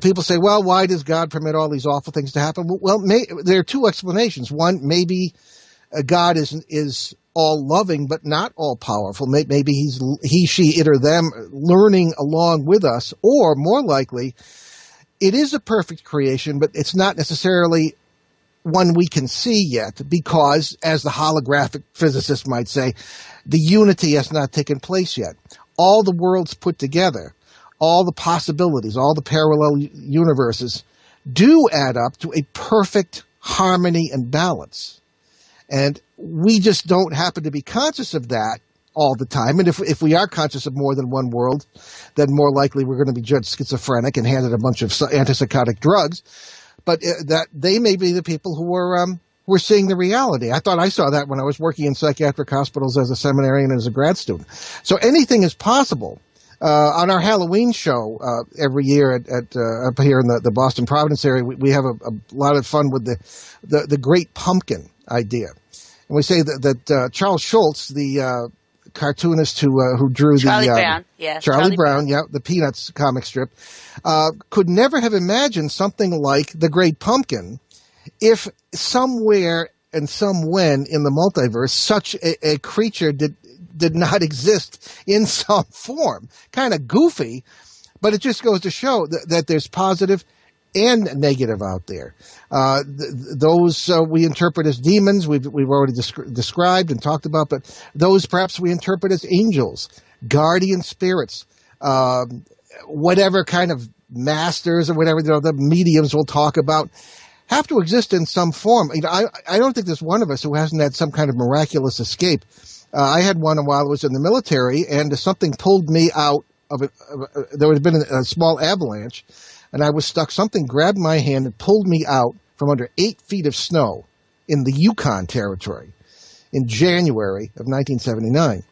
people say, well, why does God permit all these awful things to happen? Well, there are two explanations. One, maybe God is all loving, but not all powerful. Maybe he, she, it, or them learning along with us, or more likely, it is a perfect creation, but it's not necessarily one we can see yet because, as the holographic physicist might say, the unity has not taken place yet. All the worlds put together, all the possibilities, all the parallel universes do add up to a perfect harmony and balance. And we just don't happen to be conscious of that all the time. And if we are conscious of more than one world, then more likely we're going to be judged schizophrenic and handed a bunch of antipsychotic drugs. But that they may be the people who were seeing the reality. I thought I saw that when I was working in psychiatric hospitals as a seminarian and as a grad student. So anything is possible. On our Halloween show every year at up here in the Boston Providence area, we have a lot of fun with the Great Pumpkin idea. And we say that Charles Schultz, the cartoonist who drew Charlie Brown, yeah, Charlie Brown, yeah, the Peanuts comic strip, could never have imagined something like the Great Pumpkin if somewhere and somewhen in the multiverse such a creature did not exist in some form. Kind of goofy, but it just goes to show that there's positive and negative out there. Those we interpret as demons, we've already described and talked about, but those perhaps we interpret as angels, guardian spirits, whatever kind of masters or whatever the mediums will talk about, have to exist in some form. I don't think there's one of us who hasn't had some kind of miraculous escape. I had one while I was in the military, and something pulled me out of it. There had been a small avalanche, and I was stuck. Something grabbed my hand and pulled me out from under 8 feet of snow in the Yukon Territory in January of 1979.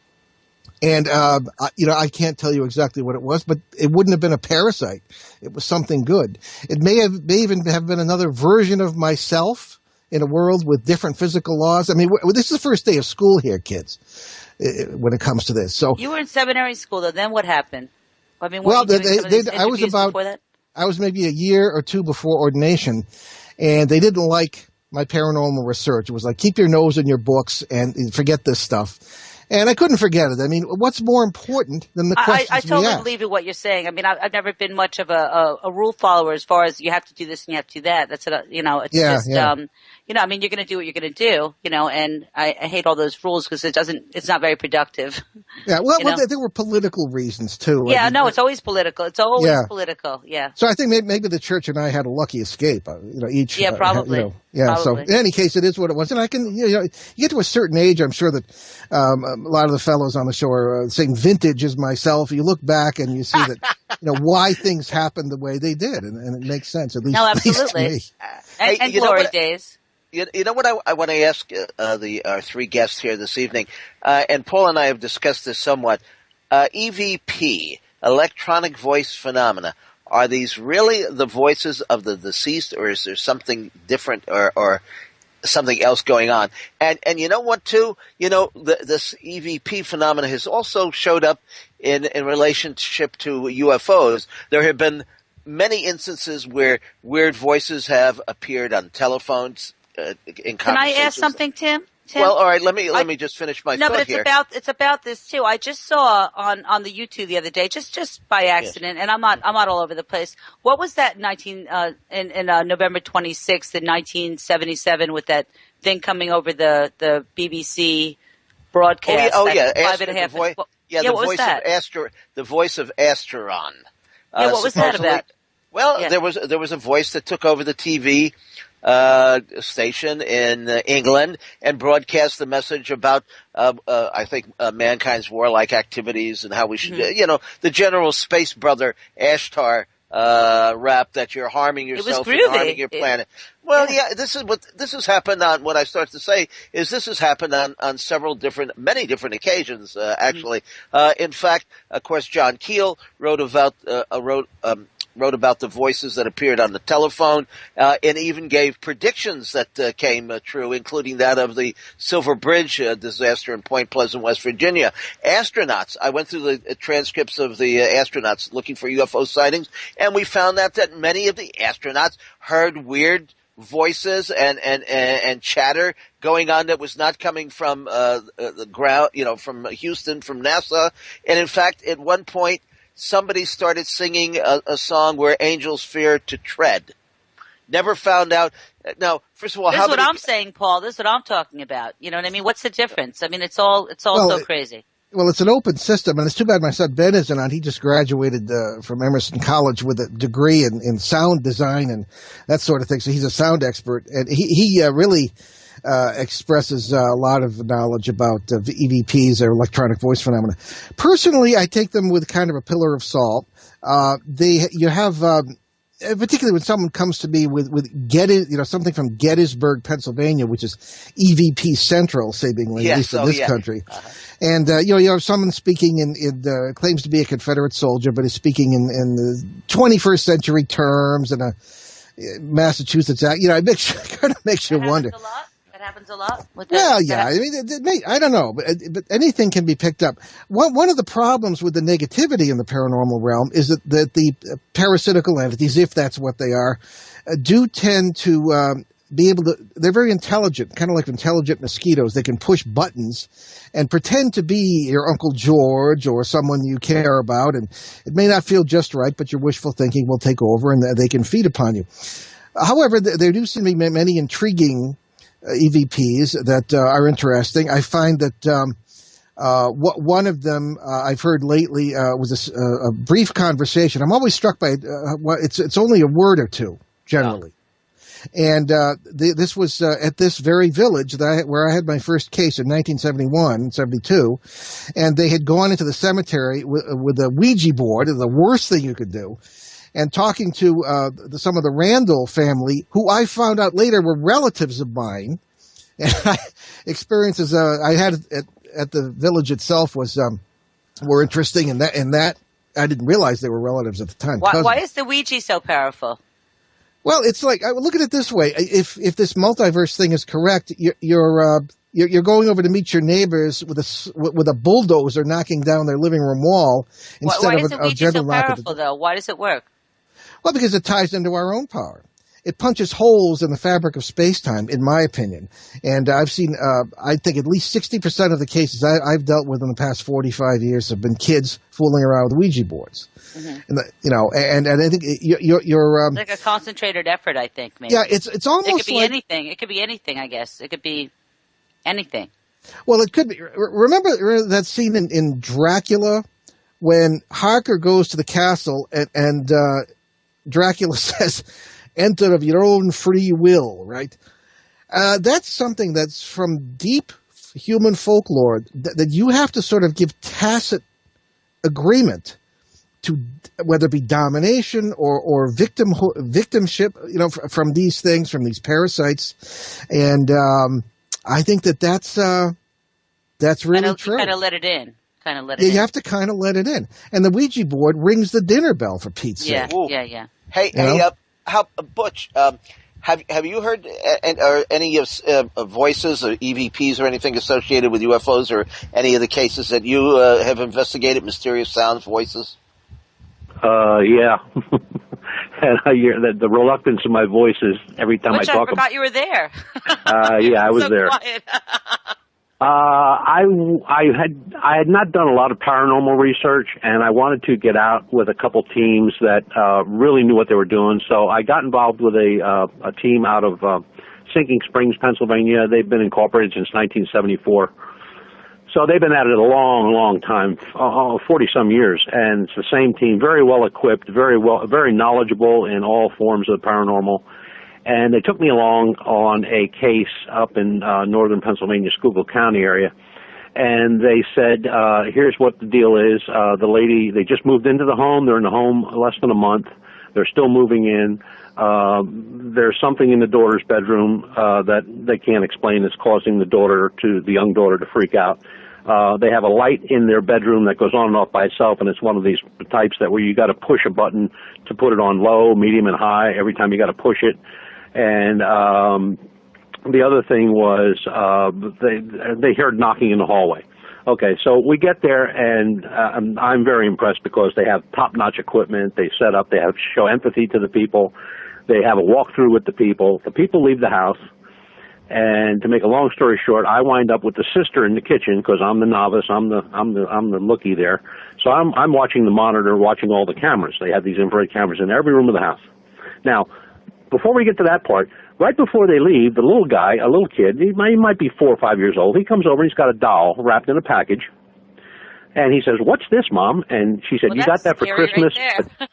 And, I can't tell you exactly what it was, but it wouldn't have been a parasite. It was something good. It may even have been another version of myself in a world with different physical laws. I mean, this is the first day of school here, kids, when it comes to this. So you were in seminary school, though. Then what happened? I mean, well, I was maybe a year or two before ordination, and they didn't like my paranormal research. It was like, keep your nose in your books and forget this stuff. And I couldn't forget it. I mean, what's more important than the questions I totally we ask? believe in what you're saying. I mean, I've never been much of a rule follower as far as you have to do this and you have to do that. That's I mean, you're going to do what you're going to do, and I hate all those rules because it's not very productive. Yeah, well, there were political reasons too. Yeah, it's always political. It's always political. Yeah. So I think maybe the church and I had a lucky escape. Each. Yeah, probably. Yeah. Probably. So in any case, it is what it was, and I can. You get to a certain age, I'm sure that a lot of the fellows on the show are same vintage as myself. You look back and you see that why things happened the way they did, and it makes sense. At least, absolutely. At least to me. And glory days. You know what I want to ask our three guests here this evening, and Paul and I have discussed this somewhat. EVP, electronic voice phenomena, are these really the voices of the deceased, or is there something different or something else going on? And you know what, too? This EVP phenomena has also showed up in relationship to UFOs. There have been many instances where weird voices have appeared on telephones. Can I ask something, Tim? Well, all right. Let me just finish my thought here. No, but it's about this too. I just saw on the YouTube the other day, just by accident, and I'm not all over the place. What was that in November 26th in 1977 with that thing coming over the BBC broadcast? Oh yeah, the voice of Asteron. What was that about? Well, there was a voice that took over the TV station in England and broadcast the message about, I think, mankind's warlike activities and how we should, the general space brother Ashtar rap that you're harming yourself and harming your planet. This has happened on, what I start to say is this has happened on many different occasions, actually. In fact, of course, John Keel wrote about the voices that appeared on the telephone, and even gave predictions that came true, including that of the Silver Bridge disaster in Point Pleasant, West Virginia. Astronauts, I went through the transcripts of the astronauts looking for UFO sightings, and we found out that many of the astronauts heard weird voices and chatter going on that was not coming from the ground, from Houston, from NASA. And in fact, at one point, somebody started singing a song where angels fear to tread. Never found out. Now, first of all, this is what I'm saying, Paul. This is what I'm talking about. You know what I mean? What's the difference? I mean, it's all so crazy. Well, it's an open system, and it's too bad my son Ben isn't on. He just graduated from Emerson College with a degree in sound design and that sort of thing. So he's a sound expert, and he really expresses a lot of knowledge about EVPs, or electronic voice phenomena. Personally, I take them with kind of a pillar of salt. Particularly when someone comes to me with something from Gettysburg, Pennsylvania, which is EVP Central, seemingly, at least in this country. Uh-huh. And, you have someone speaking in claims to be a Confederate soldier, but is speaking in the 21st century terms and a Massachusetts act. It kind of makes you wonder. That happens a lot. Well, yeah. I mean, I don't know, but anything can be picked up. One of the problems with the negativity in the paranormal realm is that the parasitical entities, if that's what they are, do tend to be able to. They're very intelligent, kind of like intelligent mosquitoes. They can push buttons and pretend to be your Uncle George or someone you care about, and it may not feel just right, but your wishful thinking will take over, and they can feed upon you. However, there do seem to be many intriguing EVPs that are interesting. I find that one of them I've heard lately was a brief conversation. I'm always struck by it's only a word or two generally, and this was at this very village where I had my first case in 1971, 72, and they had gone into the cemetery with a Ouija board, the worst thing you could do. And talking to some of the Randall family, who I found out later were relatives of mine, and experiences I had at the village itself were interesting, and that I didn't realize they were relatives at the time. Why is the Ouija so powerful? Well, it's like, I look at it this way: if this multiverse thing is correct, you're going over to meet your neighbors with a bulldozer knocking down their living room wall instead of a gentle knock at the door. Though? Why does it work? Well, because it ties into our own power. It punches holes in the fabric of space-time, in my opinion. And I've seen, I think at least 60% of the cases I've dealt with in the past 45 years have been kids fooling around with Ouija boards. Mm-hmm. And I think you're like a concentrated effort, I think, maybe. Yeah, it's almost it could be like anything. It could be anything, I guess. It could be anything. Well, it could be. Remember that scene in Dracula when Harker goes to the castle and Dracula says, "Enter of your own free will," right? That's something that's from deep human folklore that you have to sort of give tacit agreement to, whether it be domination or victimship, from these things, from these parasites. And I think that's really true. Kind of let it in. You have to kind of let it in. And the Ouija board rings the dinner bell, for Pete's sake. Yeah. Hey, Butch, have you heard any of voices or EVPs or anything associated with UFOs, or any of the cases that you have investigated, mysterious sounds, voices? Yeah. And I hear that the reluctance of my voice is every time I talk. I forgot you were there. Yeah, I was so there. Quiet. I had not done a lot of paranormal research, and I wanted to get out with a couple teams that really knew what they were doing. So I got involved with a team out of Sinking Springs, Pennsylvania. They've been incorporated since 1974. So they've been at it a long, long time, 40-some years, and it's the same team, very well equipped, very knowledgeable in all forms of the paranormal. And they took me along on a case up in northern Pennsylvania, Schuylkill County area. And they said, here's what the deal is. The lady, they just moved into the home. They're in the home less than a month. They're still moving in. There's something in the daughter's bedroom that they can't explain that's causing the young daughter to freak out. They have a light in their bedroom that goes on and off by itself, and it's one of these types that where you got to push a button to put it on low, medium, and high. Every time you got to push it. And the other thing was they heard knocking in the hallway. Okay, so we get there, and I'm very impressed because they have top-notch equipment. They set up. They have show empathy to the people. They have a walkthrough with the people. The people leave the house. And to make a long story short, I wind up with the sister in the kitchen because I'm the novice. I'm the lookie there. So I'm watching the monitor, watching all the cameras. They have these infrared cameras in every room of the house. Now, before we get to that part, right before they leave, the little guy, a little kid, he might be 4 or 5 years old. He comes over. He's got a doll wrapped in a package, and he says, "What's this, Mom?" And she said, "You got that for Christmas." Right.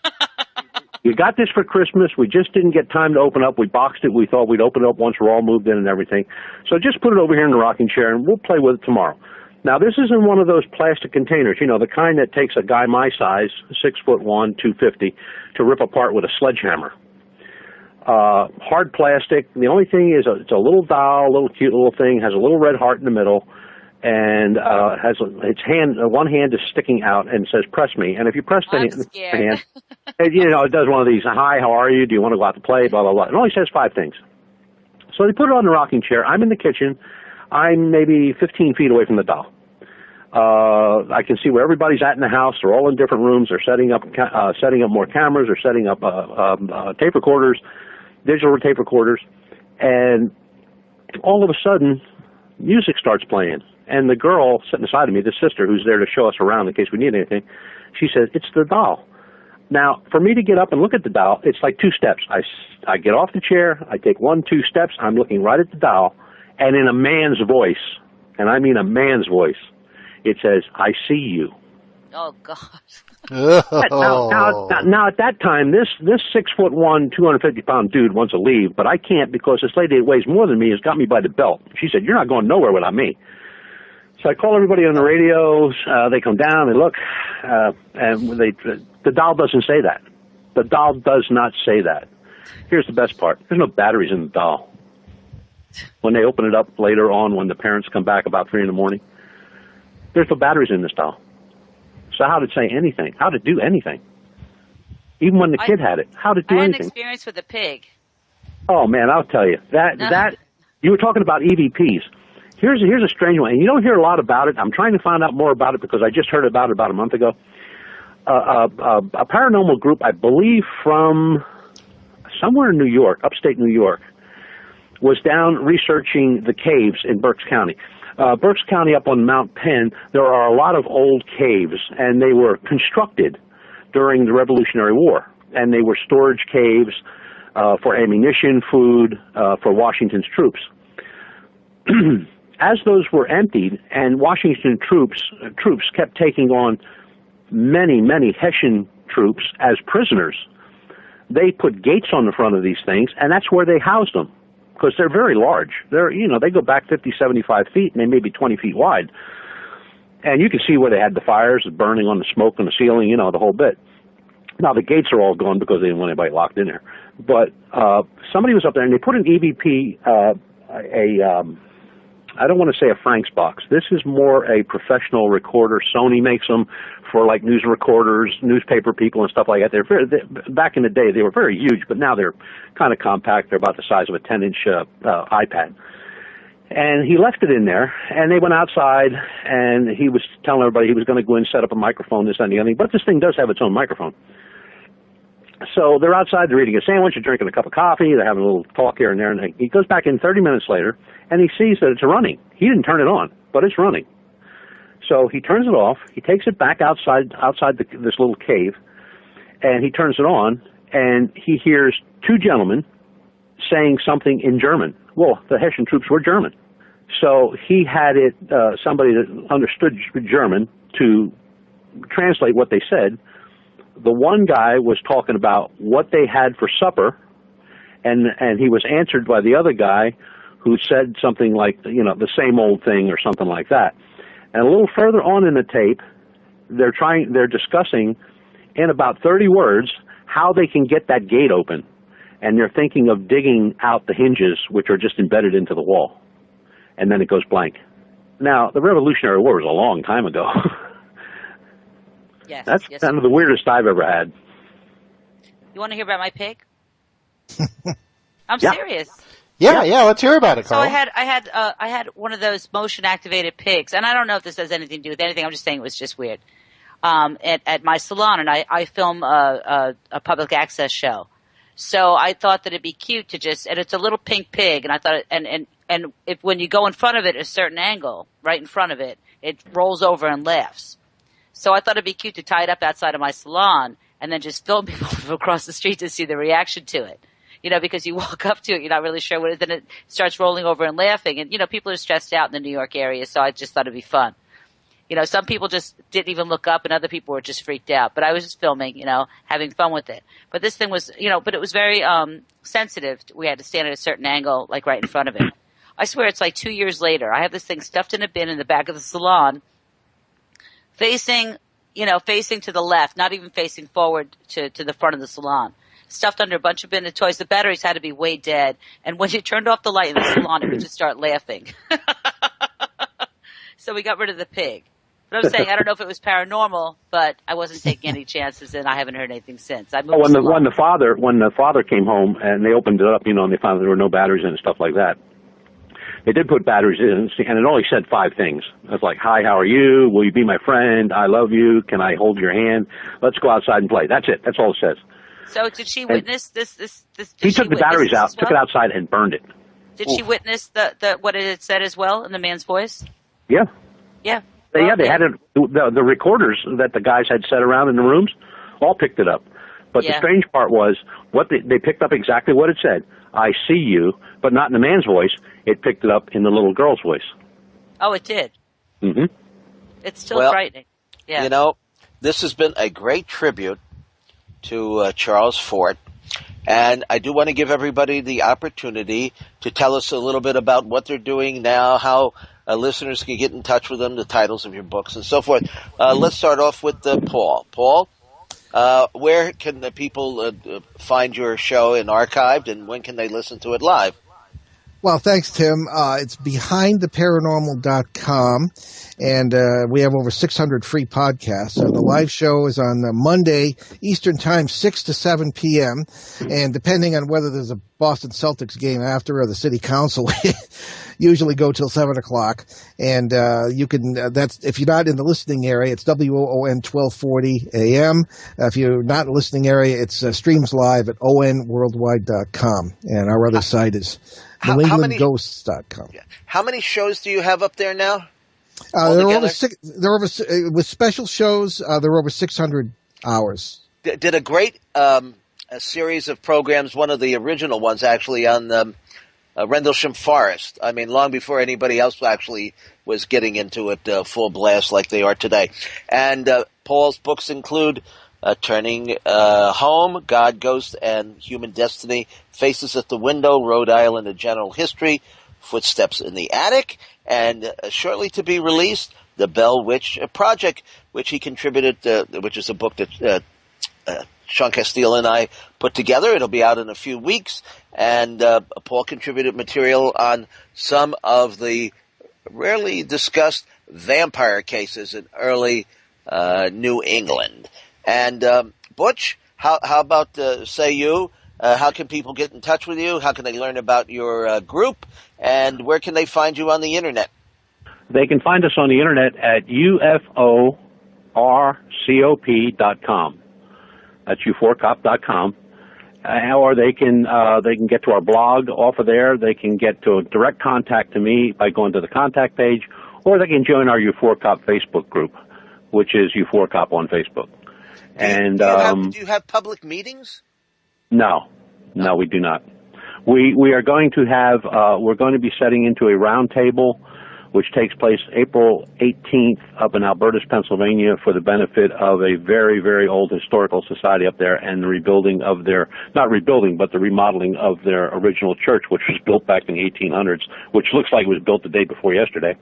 You got this for Christmas. We just didn't get time to open up. We boxed it. We thought we'd open it up once we're all moved in and everything. So just put it over here in the rocking chair, and we'll play with it tomorrow. Now, this isn't one of those plastic containers, you know, the kind that takes a guy my size, 6'1", 250, to rip apart with a sledgehammer. Hard plastic. The only thing is it's a little doll, a little cute little thing, has a little red heart in the middle, and has its hand, one hand is sticking out and says, "Press me." And if you press the hand, you know, it does one of these, "Hi, how are you? Do you want to go out to play?" Blah, blah, blah. It only says 5 things. So they put it on the rocking chair. I'm in the kitchen. I'm maybe 15 feet away from the doll. I can see where everybody's at in the house. They're all in different rooms. They're setting up more cameras. They're setting up tape recorders, digital tape recorders. And all of a sudden, music starts playing. And the girl sitting beside me, the sister who's there to show us around in case we need anything, she says, "It's the doll." Now, for me to get up and look at the doll, it's like 2 steps. I get off the chair, I take 1-2 steps, I'm looking right at the doll, and in a man's voice, and I mean a man's voice, it says, "I see you." Oh, God. Now, at that time, this 6'1", 250-pound dude wants to leave, but I can't because this lady that weighs more than me has got me by the belt. She said, "You're not going nowhere without me." So I call everybody on the radio. They come down, they look, and the doll doesn't say that. The doll does not say that. Here's the best part. There's no batteries in the doll. When they open it up later on, when the parents come back about 3 in the morning, there's no batteries in this doll. So how did it say anything? How did it do anything? Even when the kid had it, how did it do anything? I had an experience with a pig. Oh, man, I'll tell you. That you were talking about EVPs. Here's a strange one, and you don't hear a lot about it. I'm trying to find out more about it because I just heard about it about a month ago. A paranormal group, I believe from somewhere in New York, upstate New York, was down researching the caves in Berks County. Berks County up on Mount Penn, there are a lot of old caves, and they were constructed during the Revolutionary War, and they were storage caves for ammunition, food, for Washington's troops. As those were emptied, and Washington troops kept taking on many Hessian troops as prisoners, they put gates on the front of these things, and that's where they housed them, because they're very large. They go back 50, 75 feet, and they may be 20 feet wide. And you can see where they had the fires, the burning on the smoke on the ceiling, the whole bit. Now, the gates are all gone because they didn't want anybody locked in there. But somebody was up there, and they put an EVP, I don't want to say a Frank's box. This is more a professional recorder. Sony makes them for like news recorders, newspaper people and stuff like that. Back in the day, they were very huge, but now they're kind of compact. They're about the size of a 10-inch iPad. And he left it in there, and they went outside, and he was telling everybody he was going to go in and set up a microphone, this and the other thing. But this thing does have its own microphone. So they're outside, they're eating a sandwich, they're drinking a cup of coffee, they're having a little talk here and there, and he goes back in 30 minutes later, and he sees that it's running. He didn't turn it on, but it's running. So he turns it off, he takes it back outside this little cave, and he turns it on, and he hears 2 gentlemen saying something in German. Well, the Hessian troops were German. So he had it, somebody that understood German to translate what they said. The one guy was talking about what they had for supper, and he was answered by the other guy who said something like, the same old thing or something like that. And a little further on in the tape, they're discussing in about 30 words how they can get that gate open. And they're thinking of digging out the hinges, which are just embedded into the wall. And then it goes blank. Now, the Revolutionary War was a long time ago. Yes. That's kind of the weirdest I've ever had. You want to hear about my pig? I'm Yeah. serious. Yeah, let's hear about it, So Carl. I had one of those motion activated pigs, and I don't know if this has anything to do with anything. I'm just saying it was just weird. At my salon, and I film a public access show, so I thought that it'd be cute to and it's a little pink pig, and I thought, and if when you go in front of it at a certain angle, right in front of it, it rolls over and laughs. So I thought it'd be cute to tie it up outside of my salon and then just film people from across the street to see the reaction to it. Because you walk up to it, you're not really sure what it is, then it starts rolling over and laughing. And, people are stressed out in the New York area, so I just thought it'd be fun. Some people just didn't even look up and other people were just freaked out. But I was just filming, having fun with it. But this thing was, but it was very sensitive. We had to stand at a certain angle, like right in front of it. I swear it's like 2 years later. I have this thing stuffed in a bin in the back of the salon, facing to the left, not even facing forward to the front of the salon. Stuffed under a bunch of bin of toys. The batteries had to be way dead. And when you turned off the light in the salon, it would just start laughing. So we got rid of the pig. But I'm saying, I don't know if it was paranormal, but I wasn't taking any chances, and I haven't heard anything since. I moved When the father came home and they opened it up, and they found there were no batteries in it and stuff like that. They did put batteries in, and it only said 5 things. It was like, hi, how are you? Will you be my friend? I love you. Can I hold your hand? Let's go outside and play. That's it. That's all it says. So did she witness this? He took the batteries out, took it outside, and burned it. Did she witness the what it had said as well in the man's voice? Yeah. Yeah. They had it. The recorders that the guys had set around in the rooms all picked it up. But the strange part was they picked up exactly what it said. I see you, but not in the man's voice. It picked it up in the little girl's voice. Oh, it did. Mm-hmm. It's still frightening. Yeah. This has been a great tribute to Charles Fort. And I do want to give everybody the opportunity to tell us a little bit about what they're doing now, how listeners can get in touch with them, the titles of your books, and so forth. Let's start off with Paul. Paul, where can the people find your show and archived, and when can they listen to it live? Well, thanks, Tim. It's behindtheParanormal.com, and we have over 600 free podcasts. The live show is on Monday, Eastern Time, 6 to 7 p.m., and depending on whether there's a Boston Celtics game after or the city council, usually go till 7 o'clock. And you can that's if you're not in the listening area, it's WOON 1240 AM. If you're not in the listening area, it's streams live at onworldwide.com, and our other site is NewEnglandGhosts.com. How many shows do you have up there now? There are over with special shows. There are over 600 hours. Did a great a series of programs. One of the original ones, actually, on Rendlesham Forest. I mean, long before anybody else actually was getting into it full blast like they are today. And Paul's books include Turning Home, God, Ghost, and Human Destiny, Faces at the Window, Rhode Island, A General History, Footsteps in the Attic, and shortly to be released, The Bell Witch Project, which he contributed, which is a book that Sean Castile and I put together. It'll be out in a few weeks, and Paul contributed material on some of the rarely discussed vampire cases in early New England. And Butch, how about say you? How can people get in touch with you? How can they learn about your group? And where can they find you on the internet? They can find us on the internet at uforcop.com. That's uforcop.com. Or they can get to our blog off of there. They can get to a direct contact to me by going to the contact page, or they can join our U4Cop Facebook group, which is U4Cop on Facebook. Do you have public meetings? No, we do not. We are going to have we're going to be setting into a round table which takes place April 18th up in Albertus, Pennsylvania, for the benefit of a very, very old historical society up there and the rebuilding of their, not rebuilding, but the remodeling of their original church, which was built back in the 1800s, which looks like it was built the day before yesterday.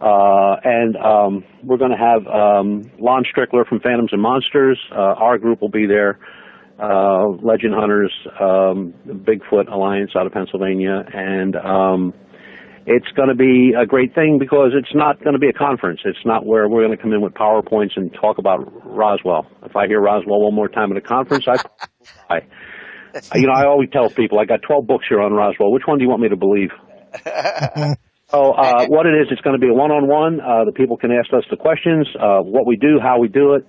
We're going to have Lon Strickler from Phantoms and Monsters. Our group will be there. Legend Hunters, Bigfoot Alliance out of Pennsylvania, and it's going to be a great thing because it's not going to be a conference. It's not where we're going to come in with PowerPoints and talk about Roswell. If I hear Roswell one more time at a conference, I I always tell people, I got 12 books here on Roswell. Which one do you want me to believe? So what it is, it's going to be a one-on-one. The people can ask us the questions, what we do, how we do it,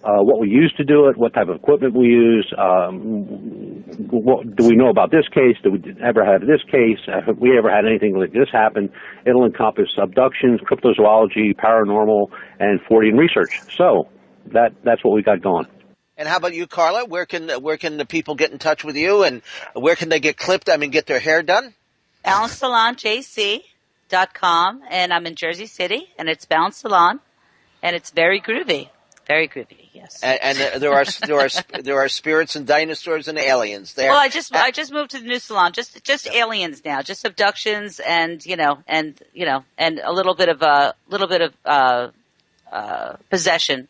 what we use to do it, what type of equipment we use, what do we know about this case, do we ever have this case, have we ever had anything like this happen. It'll encompass abductions, cryptozoology, paranormal, and Fortean research. So that's what we got going. And how about you, Carla? Where can the people get in touch with you, and where can they get clipped? I mean, get their hair done? BalanceSalonJC.com, and I'm in Jersey City, and it's Balance Salon, and it's very groovy. Very groovy, yes. And there are spirits and dinosaurs and aliens there. Well, I just moved to the new salon. Just aliens now. Just abductions and a little bit of possession.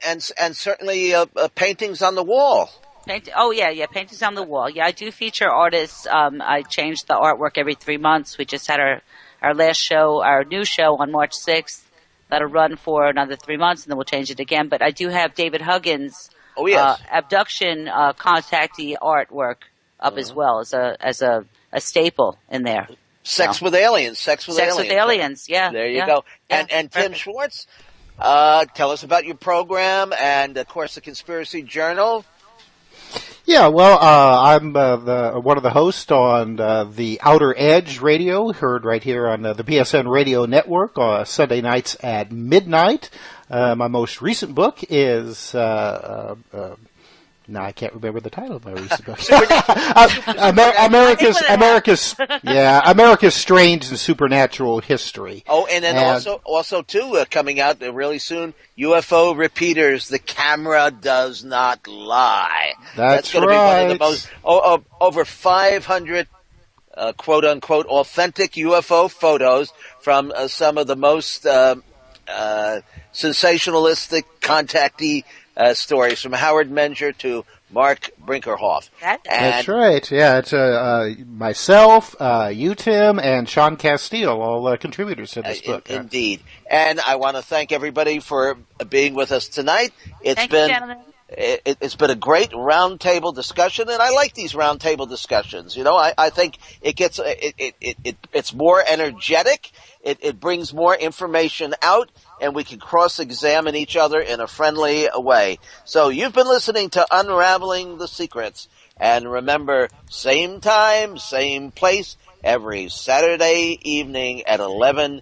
and certainly paintings on the wall. Paintings on the wall. Yeah, I do feature artists. I change the artwork every 3 months. We just had our last show, our new show on March 6th. That'll run for another 3 months, and then we'll change it again. But I do have David Huggins' abduction contactee artwork up as well as a staple in there. Sex with aliens. Sex with aliens. Yeah. There you go. Yeah. And Tim Swartz, tell us about your program and, of course, the Conspiracy Journal. Yeah, well, I'm one of the hosts on the Outer Edge Radio, heard right here on the BSN Radio Network Sunday nights at midnight. My most recent book is now I can't remember the title of my recent book. America's Strange and Supernatural History. Oh, and then also too coming out really soon, UFO Repeaters. The Camera Does Not Lie. That's going to be one of the most over 500 quote unquote authentic UFO photos from some of the most sensationalistic contactee stories, from Howard Menger to Mark Brinkerhoff. That's right. Yeah, it's myself, you, Tim, and Sean Castile, all contributors to this book. Indeed. And I want to thank everybody for being with us tonight. It's been a great roundtable discussion, and I like these roundtable discussions. I think it gets it's more energetic. It brings more information out, and we can cross-examine each other in a friendly way. So you've been listening to Unraveling the Secrets. And remember, same time, same place, every Saturday evening at 11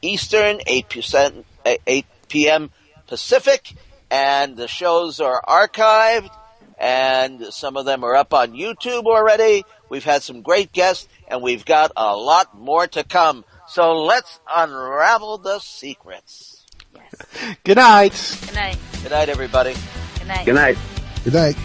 Eastern, 8 p.m. Pacific. And the shows are archived, and some of them are up on YouTube already. We've had some great guests, and we've got a lot more to come. So let's unravel the secrets. Yes. Good night. Good night. Good night, everybody. Good night. Good night. Good night.